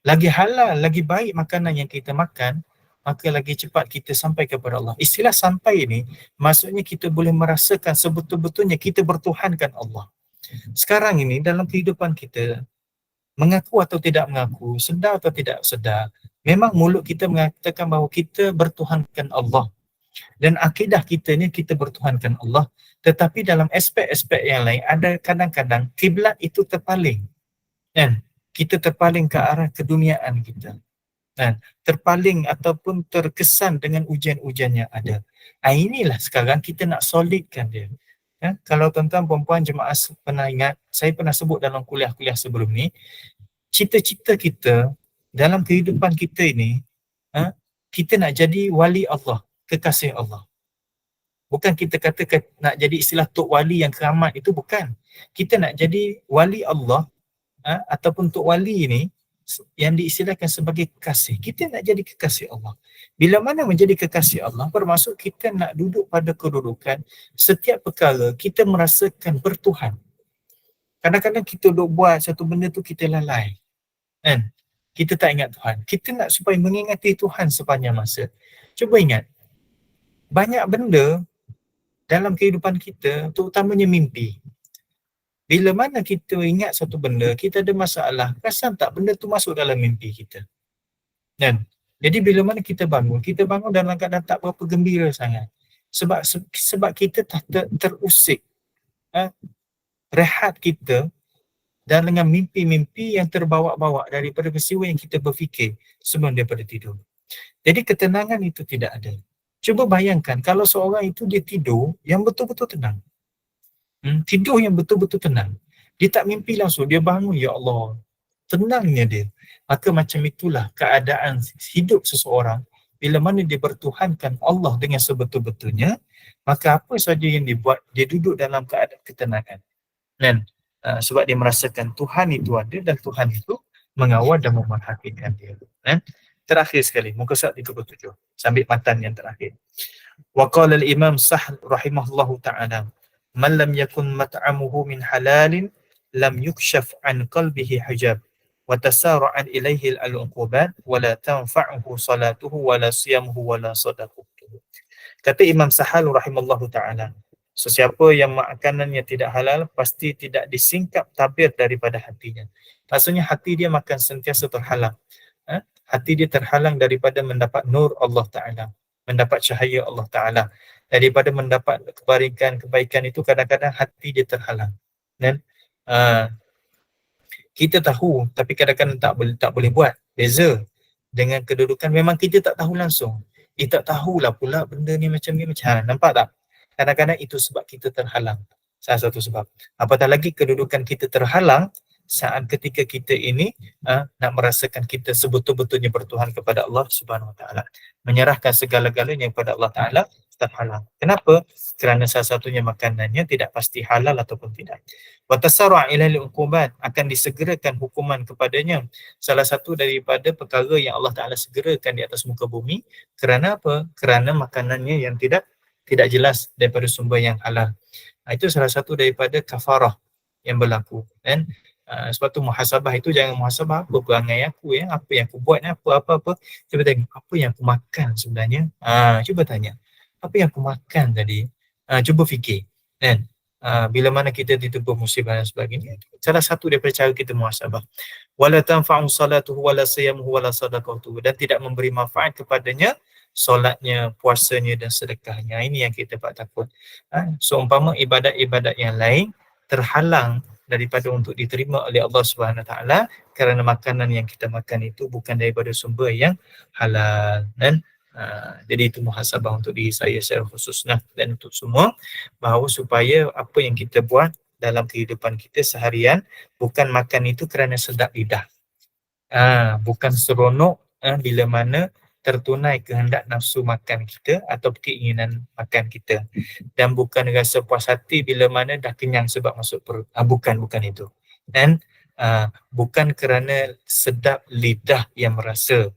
Lagi halal, lagi baik makanan yang kita makan, maka lagi cepat kita sampai kepada Allah. Istilah sampai ini, maksudnya kita boleh merasakan sebetul-betulnya kita bertuhankan Allah. Sekarang ini dalam kehidupan kita, mengaku atau tidak mengaku, sedar atau tidak sedar, memang mulut kita mengatakan bahawa kita bertuhankan Allah. Dan akidah kita ni kita bertuhankan Allah. Tetapi dalam aspek-aspek yang lain, ada kadang-kadang kiblat itu terpaling. Kan? Kita terpaling ke arah keduniaan kita. Terpaling ataupun terkesan dengan ujian-ujian yang ada. Inilah sekarang kita nak solidkan dia. Kalau tuan-tuan perempuan jemaah pernah ingat, saya pernah sebut dalam kuliah-kuliah sebelum ni, cita-cita kita dalam kehidupan kita ini, kita nak jadi wali Allah, kekasih Allah. Bukan kita kata nak jadi istilah Tok Wali yang keramat, itu bukan. Kita nak jadi wali Allah, ataupun Tok Wali ini yang diistilahkan sebagai kekasih. Kita nak jadi kekasih Allah. Bila mana menjadi kekasih Allah, bermaksud kita nak duduk pada kedudukan setiap perkara kita merasakan bertuhan. Kadang-kadang kita duduk buat satu benda tu kita lalai. Kan? Kita tak ingat Tuhan. Kita nak supaya mengingati Tuhan sepanjang masa. Cuba ingat, banyak benda dalam kehidupan kita, terutamanya mimpi. Bila mana kita ingat satu benda, kita ada masalah, perasan tak benda tu masuk dalam mimpi kita. Kan? Jadi bila mana kita bangun dalam keadaan tak berapa gembira sangat. Sebab kita tak terusik rehat kita dan dengan mimpi-mimpi yang terbawa-bawa daripada peristiwa yang kita berfikir sebelum daripada tidur. Jadi ketenangan itu tidak ada. Cuba bayangkan kalau seorang itu dia tidur yang betul-betul tenang. Tidur yang betul-betul tenang. Dia tak mimpi langsung, dia bangun, ya Allah. Tenangnya dia. Maka macam itulah keadaan hidup seseorang bila mana dia bertuhankan Allah dengan sebetul-betulnya, maka apa saja yang dia buat, dia duduk dalam keadaan ketenangan. Dan sebab dia merasakan Tuhan itu ada dan Tuhan itu mengawal dan memerhatikan dia. Terakhir sekali, muka surat 37. Sambil matan yang terakhir. Wa qala al-Imam Sahl rahimahullahu ta'ala, man lam yakun mat'amuhu min halalin lam yukshaf an qalbihi hijab wa tasara'an ilaihi al-uqubat wa la tanfa'uhu salatuhu wa la siyamuhu wa la sadaqatuhu. Kata Imam Sahal rahimahullahu ta'ala, sesiapa yang makanannya tidak halal pasti tidak disingkap tabir daripada hatinya. Maksudnya hati dia makan sentiasa terhalang. Hati dia terhalang daripada mendapat nur Allah Ta'ala, mendapat cahaya Allah Ta'ala. Daripada mendapat kebaikan itu kadang-kadang hati dia terhalang. Dan kita tahu tapi kadang-kadang tak boleh buat. Beza dengan kedudukan memang kita tak tahu langsung. Tak tahulah pula benda ni macam ni macam. Nampak tak? Kadang-kadang itu sebab kita terhalang. Salah satu sebab. Apatah lagi kedudukan kita terhalang saat ketika kita ini nak merasakan kita sebetul-betulnya bertuhan kepada Allah Subhanahu Wa Taala, menyerahkan segala-galanya kepada Allah Taala, tetap halal. Kenapa? Kerana salah satunya makanannya tidak pasti halal ataupun tidak. Wa tasarra' ila al-uqubat, akan disegerakan hukuman kepadanya. Salah satu daripada perkara yang Allah Taala segerakan di atas muka bumi, kerana apa? Kerana makanannya yang tidak jelas daripada sumber yang halal. Itu salah satu daripada kafarah yang berlaku. Dan sebab tu muhasabah itu jangan muhasabah apa perangai aku, apa yang aku buat, apa-apa. Cuba tengok apa yang aku makan sebenarnya. Cuba tanya, apa yang aku makan tadi? Cuba fikir, kan? bila mana kita ditimpa musibah dan sebagainya, salah satu daripada cara kita muhasabah. Wala tanfa'u salatuhu wala siyamuhu wala sadaqatuhu, dan tidak memberi manfaat kepadanya solatnya, puasanya dan sedekahnya. Ini yang kita takut. Seumpama ibadat-ibadat yang lain terhalang daripada untuk diterima oleh Allah Subhanahu Wa Taala kerana makanan yang kita makan itu bukan daripada sumber yang halal. Dan jadi itu muhasabah untuk diri saya secara khusus dan untuk semua, bahawa supaya apa yang kita buat dalam kehidupan kita seharian bukan makan itu kerana sedap lidah, bukan seronok bila mana tertunai kehendak nafsu makan kita atau keinginan makan kita, dan bukan rasa puas hati bila mana dah kenyang sebab masuk perut. Bukan itu. Dan bukan kerana sedap lidah yang merasa,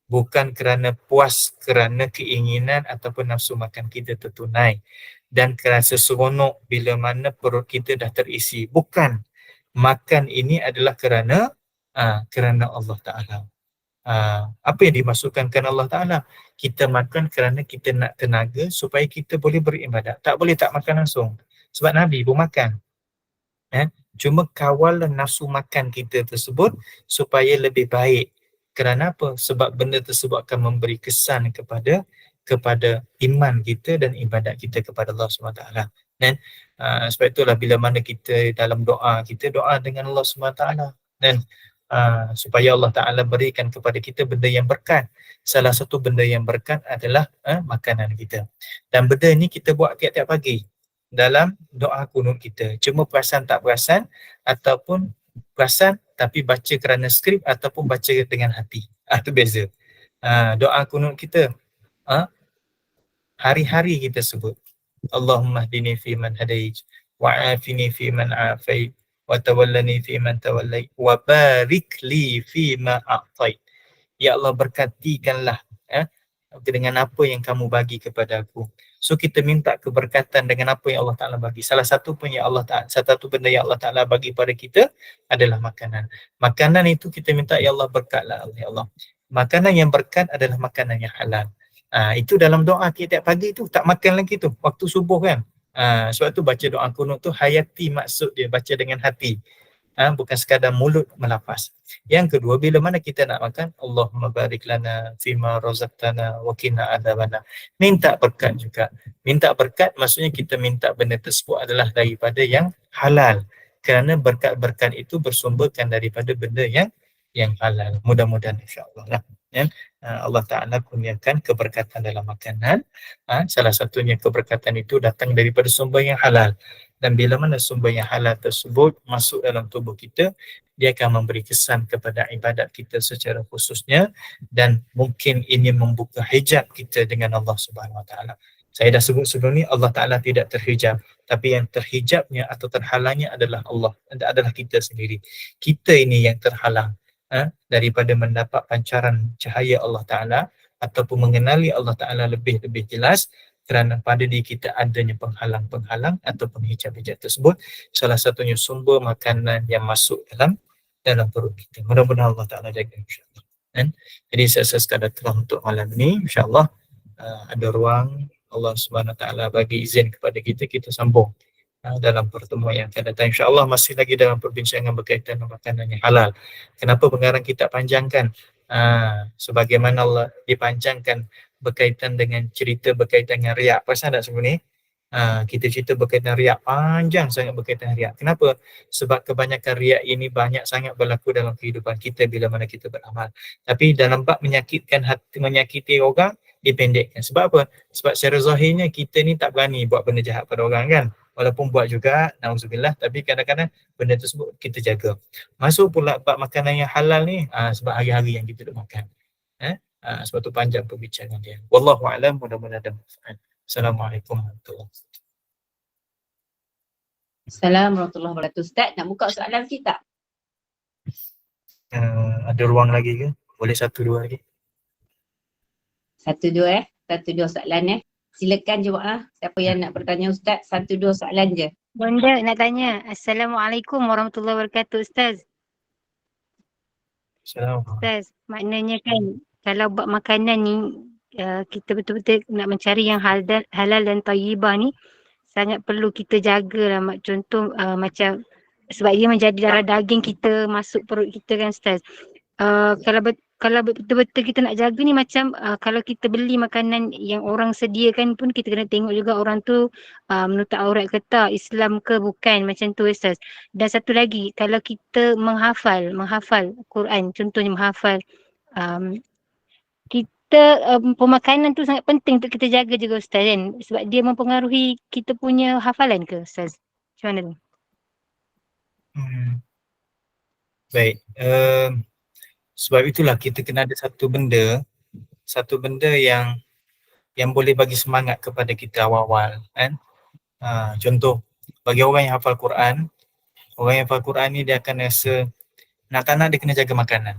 bukan kerana puas kerana keinginan ataupun nafsu makan kita tertunai, dan kerasa seronok bila mana perut kita dah terisi. Bukan. Makan ini adalah kerana Allah Ta'ala. Apa yang dimasukkan kerana Allah Ta'ala? Kita makan kerana kita nak tenaga supaya kita boleh beribadat. Tak boleh tak makan langsung. Sebab Nabi pun makan. Cuma kawal nafsu makan kita tersebut supaya lebih baik. Kerana apa? Sebab benda tersebut akan memberi kesan kepada iman kita dan ibadat kita kepada Allah SWT. Dan sebab itulah bila mana kita dalam doa, kita doa dengan Allah SWT. Dan supaya Allah Ta'ala berikan kepada kita benda yang berkat. Salah satu benda yang berkat adalah makanan kita. Dan benda ni kita buat tiap-tiap pagi dalam doa kunut kita. Cuma perasan tak perasan, ataupun perasan tapi baca kerana skrip ataupun baca dengan hati. Itu beza. Doa kunut kita hari-hari kita sebut, Allahumma hdini fi man hadait, wa afini fi man afait, wa tawallani fi man tawallait, wa barik li fi ma a'tait. Ya Allah, berkatikanlah dengan apa yang kamu bagi kepada aku. So kita minta keberkatan dengan apa yang Allah Ta'ala bagi. Salah satu pun yang Allah Ta'ala, satu benda yang Allah Ta'ala bagi pada kita adalah makanan. Makanan itu kita minta, ya Allah berkatlah ya Allah. Makanan yang berkat adalah makanan yang halal. Itu dalam doa tiap pagi tu, tak makan lagi tu, waktu subuh kan. Sebab tu baca doa kunut tu hayati, maksud dia baca dengan hati. Bukan sekadar mulut melafaz. Yang kedua, bila mana kita nak makan, Allahumma barik lana fima razaqtana wa qina adzabana. Minta berkat juga. Minta berkat maksudnya kita minta benda tersebut adalah daripada yang halal. Kerana berkat-berkat itu bersumberkan daripada benda yang halal. Mudah-mudahan insya-Allah lah. Allah Ta'ala kurniakan keberkatan dalam makanan. Salah satunya keberkatan itu datang daripada sumber yang halal. Dan bila mana sumber yang halal tersebut masuk dalam tubuh kita, dia akan memberi kesan kepada ibadat kita secara khususnya, dan mungkin ini membuka hijab kita dengan Allah Subhanahu Wa Taala. Saya dah sebut sebelum ni, Allah Ta'ala tidak terhijab, tapi yang terhijabnya atau terhalangnya adalah Allah, adalah kita sendiri. Kita ini yang terhalang daripada mendapat pancaran cahaya Allah Ta'ala ataupun mengenali Allah Ta'ala lebih jelas, kerana pada diri kita adanya penghalang-penghalang ataupun hijab-hijab tersebut. Salah satunya sumber makanan yang masuk dalam perut kita. Mudah-mudahan Allah Ta'ala jaga insyaAllah. Jadi saya sekadar terang untuk malam ini, insyaAllah ada ruang Allah Subhanahu Ta'ala bagi izin kepada kita sambung dalam pertemuan yang akan datang. InsyaAllah masih lagi dalam perbincangan berkaitan dengan makanan yang halal. Kenapa pengarang kita panjangkan? Sebagaimana Allah dipanjangkan berkaitan dengan cerita berkaitan dengan riak. Pasal tak sebenarnya? Kita cerita berkaitan riak, panjang sangat berkaitan riak. Kenapa? Sebab kebanyakan riak ini banyak sangat berlaku dalam kehidupan kita bila mana kita beramal. Tapi dalam bab menyakitkan hati, menyakiti orang, dipendekkan. Sebab apa? Sebab secara zahirnya kita ni tak berani buat benda jahat pada orang kan. Walaupun buat juga, na'udzubillah, tapi kadang-kadang benda tersebut kita jaga. Masuk pula bab makanan yang halal ni, sebab hari-hari yang kita duk makan. Sebab tu panjang perbincangan dia. Wallahu a'lam, mudah-mudahan ada manfaat. Assalamualaikum warahmatullahi wabarakatuh. Assalamualaikum warahmatullahi wabarakatuh. Ustaz, nak buka soalan kita tak? Ada ruang lagi ke? Boleh satu dua lagi? Satu dua soalan Silakan jemaah. Siapa yang nak bertanya Ustaz, satu dua soalan je. Bonda nak tanya. Assalamualaikum warahmatullahi wabarakatuh Ustaz. Assalamualaikum. Ustaz, maknanya kan kalau buat makanan ni kita betul-betul nak mencari yang halal dan thayyibah ni, sangat perlu kita jaga lah. Contoh macam sebab dia menjadi darah daging kita masuk perut kita kan Ustaz. Kalau betul-betul kita nak jaga ni macam kalau kita beli makanan yang orang sediakan pun kita kena tengok juga orang tu menutup aurat ke tak, Islam ke bukan, macam tu Ustaz. Dan satu lagi, kalau kita menghafal Quran, contohnya menghafal, pemakanan tu sangat penting untuk kita jaga juga Ustaz kan, sebab dia mempengaruhi kita punya hafalan ke Ustaz? Macam mana tu? Baik, sebab itulah kita kena ada satu benda yang boleh bagi semangat kepada kita awal-awal kan. Contoh, bagi orang yang hafal Quran ni dia akan rasa nak tak nak dia kena jaga makanan,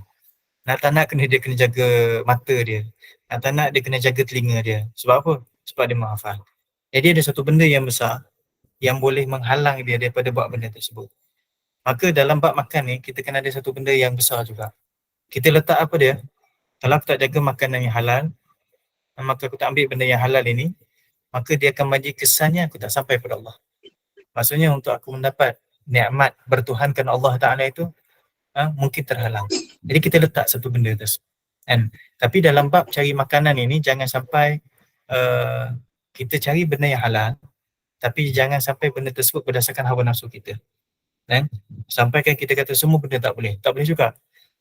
nak tak nak dia kena jaga mata dia, nak tak nak dia kena jaga telinga dia. Sebab apa? Sebab dia menghafal. Jadi ada satu benda yang besar yang boleh menghalang dia daripada buat benda tersebut. Maka dalam bab makan ni kita kena ada satu benda yang besar juga. Kita letak apa dia? Kalau aku tak jaga makanan yang halal, maka aku tak ambil benda yang halal ini, maka dia akan bagi kesannya aku tak sampai pada Allah. Maksudnya untuk aku mendapat nikmat bertuhankan Allah Ta'ala itu mungkin terhalang. Jadi kita letak satu benda tersebut. Tapi dalam bab cari makanan ini jangan sampai kita cari benda yang halal, tapi jangan sampai benda tersebut berdasarkan hawa nafsu kita. Sampai kan kita kata semua benda tak boleh juga.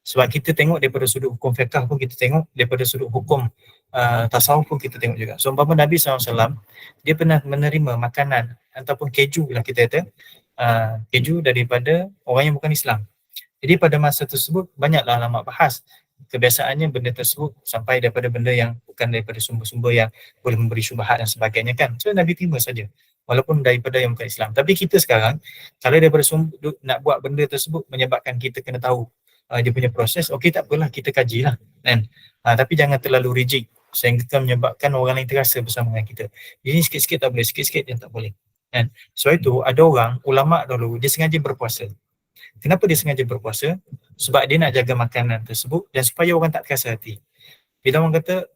Sebab kita tengok daripada sudut hukum fiqh pun kita tengok, daripada sudut hukum tasawuf pun kita tengok juga. So umpama Nabi SAW, dia pernah menerima makanan ataupun keju lah kita kata, keju daripada orang yang bukan Islam. Jadi pada masa tersebut banyaklah ulama bahas kebiasaannya benda tersebut sampai daripada benda yang bukan daripada sumber-sumber yang boleh memberi syubhat dan sebagainya kan. So Nabi terima saja walaupun daripada yang bukan Islam. Tapi kita sekarang kalau daripada sumber nak buat benda tersebut menyebabkan kita kena tahu dia punya proses, okey tak apalah, kita kajilah kan. Tapi jangan terlalu rigid sehingga menyebabkan orang lain terasa bersama dengan kita. Ini sikit-sikit tak boleh, sikit-sikit yang tak boleh kan. Sebab itu ada orang ulama dulu dia sengaja berpuasa. Kenapa dia sengaja berpuasa? Sebab dia nak jaga makanan tersebut dan supaya orang tak terasa hati. Bila orang kata,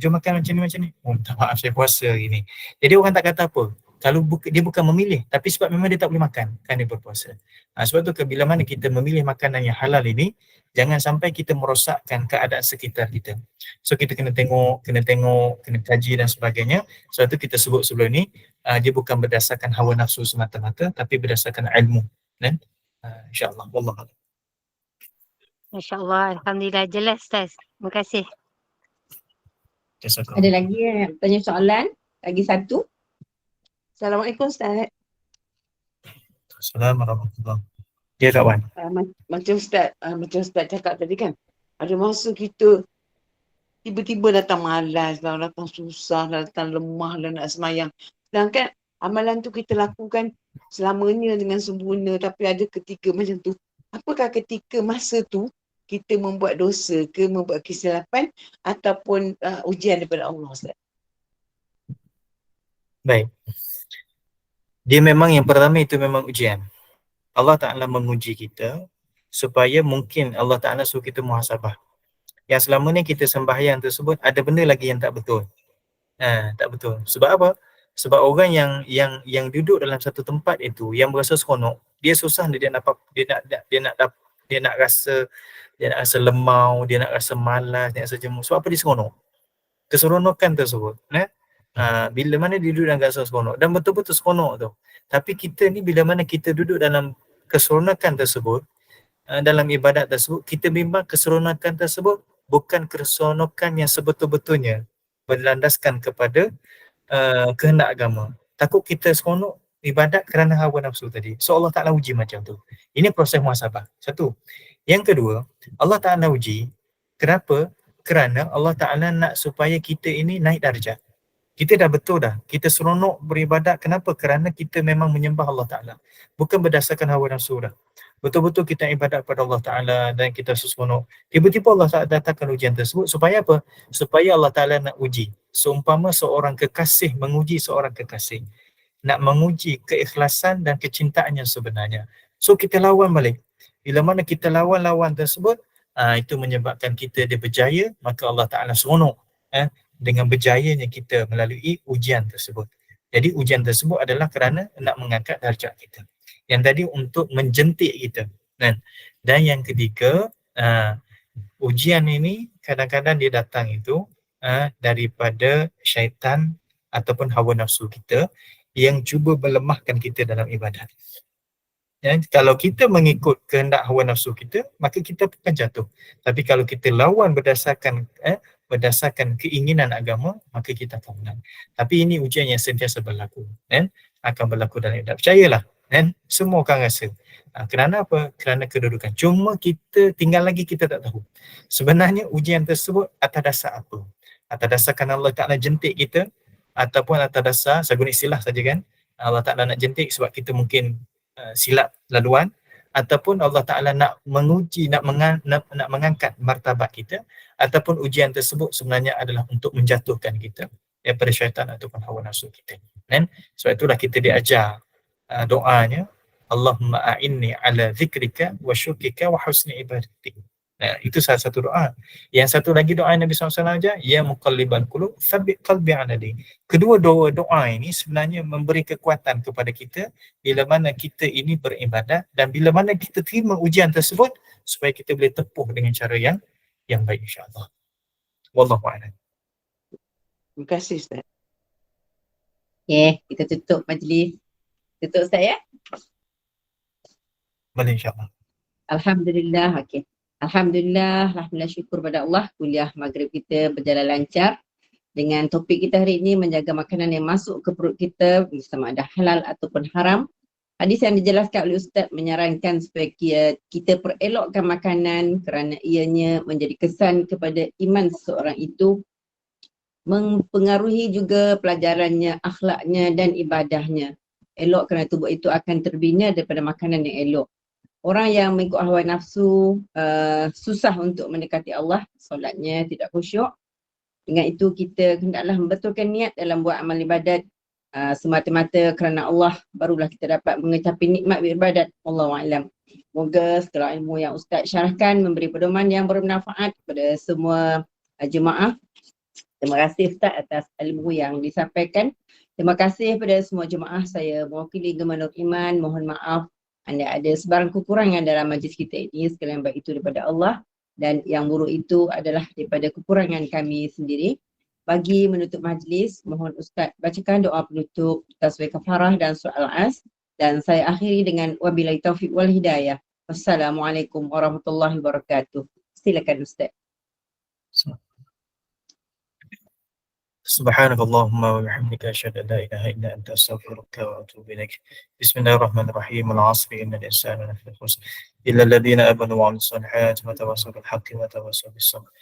jom makan macam ni, oh tak maaf saya puasa hari ni. Jadi orang tak kata apa. Kalau dia bukan memilih, tapi sebab memang dia tak boleh makan, kan dia berpuasa. Sebab tu bila mana kita memilih makanan yang halal ini, jangan sampai kita merosakkan keadaan sekitar kita. So kita kena tengok, kena kaji dan sebagainya. Sebab tu kita sebut sebelum ni, dia bukan berdasarkan hawa nafsu semata-mata, tapi berdasarkan ilmu. Kan? InsyaAllah. Wallah. InsyaAllah. Alhamdulillah. Jelas Ustaz. Terima kasih. Ada lagi yang tanya soalan? Lagi satu. Assalamualaikum Ustaz. Assalamualaikum. Ya Kak Wan. Macam Ustaz cakap tadi kan, ada masa kita tiba-tiba datang malas lah, datang susah lah, datang lemah lah nak semayang. Sedangkan amalan tu kita lakukan selamanya dengan sempurna, tapi ada ketika macam tu. Apakah ketika masa tu kita membuat dosa ke, membuat kesilapan ataupun ujian daripada Allah Ustaz? Baik. Dia memang yang pertama itu memang ujian. Allah Ta'ala menguji kita supaya mungkin Allah Ta'ala suruh kita muhasabah. Yang selama ni kita sembahyang tersebut ada benda lagi yang tak betul. Tak betul. Sebab apa? Sebab orang yang duduk dalam satu tempat itu yang berasa seronok, dia susah dia nak rasa lemau, dia nak rasa malas, dia nak rasa jemu. Sebab apa dia seronok? Keseronokan tersebut, bila mana dia duduk dalam rasa seronok dan betul-betul seronok tu. Tapi kita ni bila mana kita duduk dalam keseronokan tersebut, dalam ibadat tersebut, kita bimbang keseronokan tersebut bukan keseronokan yang sebetul-betulnya berlandaskan kepada kehendak agama. Takut kita seronok ibadat kerana hawa nafsu tadi. So Allah Ta'ala uji macam tu. Ini proses muhasabah. Satu. Yang kedua, Allah Ta'ala uji. Kenapa? Kerana Allah Ta'ala nak supaya kita ini naik darjat. Kita dah betul dah. Kita seronok beribadat. Kenapa? Kerana kita memang menyembah Allah Ta'ala. Bukan berdasarkan hawa nafsu dah. Betul-betul kita ibadat pada Allah Ta'ala dan kita seronok. Tiba-tiba Allah Ta'ala datangkan ujian tersebut. Supaya apa? Supaya Allah Ta'ala nak uji. Seumpama seorang kekasih menguji seorang kekasih. Nak menguji keikhlasan dan kecintaan yang sebenarnya. So kita lawan balik. Bila mana kita lawan tersebut, itu menyebabkan kita dia berjaya, maka Allah Ta'ala seronok dengan berjayanya kita melalui ujian tersebut. Jadi ujian tersebut adalah kerana nak mengangkat darjat kita. Yang tadi untuk menjentik kita. Dan yang ketiga, ujian ini kadang-kadang dia datang itu daripada syaitan ataupun hawa nafsu kita yang cuba melemahkan kita dalam ibadat. Ya, kalau kita mengikut kehendak hawa nafsu kita, maka kita akan jatuh. Tapi kalau kita lawan berdasarkan keinginan agama, maka kita akan menang. Tapi ini ujian yang sentiasa berlaku, akan berlaku dalam hidup. Percayalah, semua orang rasa. Kerana apa? Kerana kedudukan. Cuma kita tinggal lagi kita tak tahu. Sebenarnya ujian tersebut atas dasar apa? Atas dasar kerana Allah Ta'ala jentik kita, ataupun atas dasar, saya guna istilah saja kan, Allah Ta'ala nak jentik sebab kita mungkin silap laluan, ataupun Allah Ta'ala nak menguji, nak mengangkat martabat kita, ataupun ujian tersebut sebenarnya adalah untuk menjatuhkan kita daripada syaitan ataupun hawa nafsu kita. Sebab itulah kita diajar doanya, Allahumma a'inni ala zikrika wa syukrika wa husni ibadatik. Itu salah satu doa. Yang satu lagi doa Nabi SAW ajar, ya muqallibal qulub tsabbit qalbi ala dinik. Kedua doa ini sebenarnya memberi kekuatan kepada kita bila mana kita ini beribadat dan bila mana kita terima ujian tersebut supaya kita boleh tepuh dengan cara yang baik, insya-Allah. Wallahu a'lam. Terima kasih Ustaz. Okay, kita tutup majlis. Tutup Ustaz ya. Boleh, insya-Allah. Alhamdulillah, okey. Alhamdulillah syukur pada Allah, kuliah maghrib kita berjalan lancar. Dengan topik kita hari ini, menjaga makanan yang masuk ke perut kita, sama ada halal ataupun haram. Hadis yang dijelaskan oleh Ustaz menyarankan supaya kita perelokkan makanan kerana ianya menjadi kesan kepada iman seseorang itu, mempengaruhi juga pelajarannya, akhlaknya dan ibadahnya. Elok kerana tubuh itu akan terbina daripada makanan yang elok. Orang yang mengikut hawa nafsu susah untuk mendekati Allah, solatnya tidak khusyuk. Dengan itu kita hendaklah membetulkan niat dalam buat amal ibadat semata-mata kerana Allah, barulah kita dapat mengecapi nikmat beribadat. Wallahu a'lam. Moga segala ilmu yang Ustaz syarahkan memberi pedoman yang bermanfaat kepada semua jemaah. Terima kasih Ustaz atas ilmu yang disampaikan. Terima kasih kepada semua jemaah. Saya mewakili Gema Nur Iman, mohon maaf anda ada sebarang kekurangan dalam majlis kita ini. Segala yang baik itu daripada Allah dan yang buruk itu adalah daripada kekurangan kami sendiri. Bagi menutup majlis, mohon Ustaz bacakan doa penutup, tasbih kafarah dan surah Al-As, dan saya akhiri dengan wabillahi taufiq wal hidayah. Wassalamualaikum warahmatullahi wabarakatuh. Silakan Ustaz. Subhanakallahumma wa bihamdika asyhadu an la ilaha illa anta astaghfiruka wa atubu ilaik. Bismillahirrahmanirrahim. Al-'asri innal insana lafi khusr illa alladhina amanu wa 'amilus solihati wa tawassaw bil haqqi wa tawassaw bis sabr.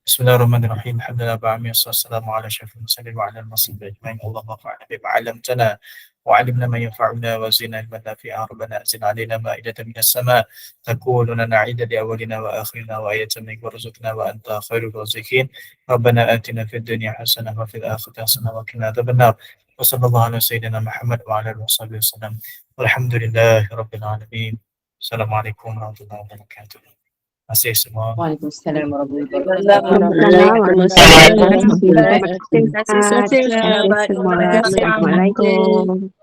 Bismillahirrahmanirrahim. Alhamdulillah wassalamu ala asyrafil mursalin wa ala al-mursalin ajma'in. Allahumma fa'alna bima 'allamtana وعلمنا ما ينفعنا وزدنا علما نافعا ربنا انزل علينا مائدة من السماء تكون لنا عيدا لأولنا وآخرنا وآية منك وارزقنا وأنت خير الرازقين ربنا آتنا في الدنيا حسنة وفي الآخرة حسنة وقنا عذاب النار وصلى الله على سيدنا محمد وعلى آله وصحبه وسلم والحمد لله رب العالمين. السلام عليكم ورحمة الله وبركاته. Terima kasih semua. Waalaikumsalam warahmatullahi wabarakatuh. Assalamualaikum.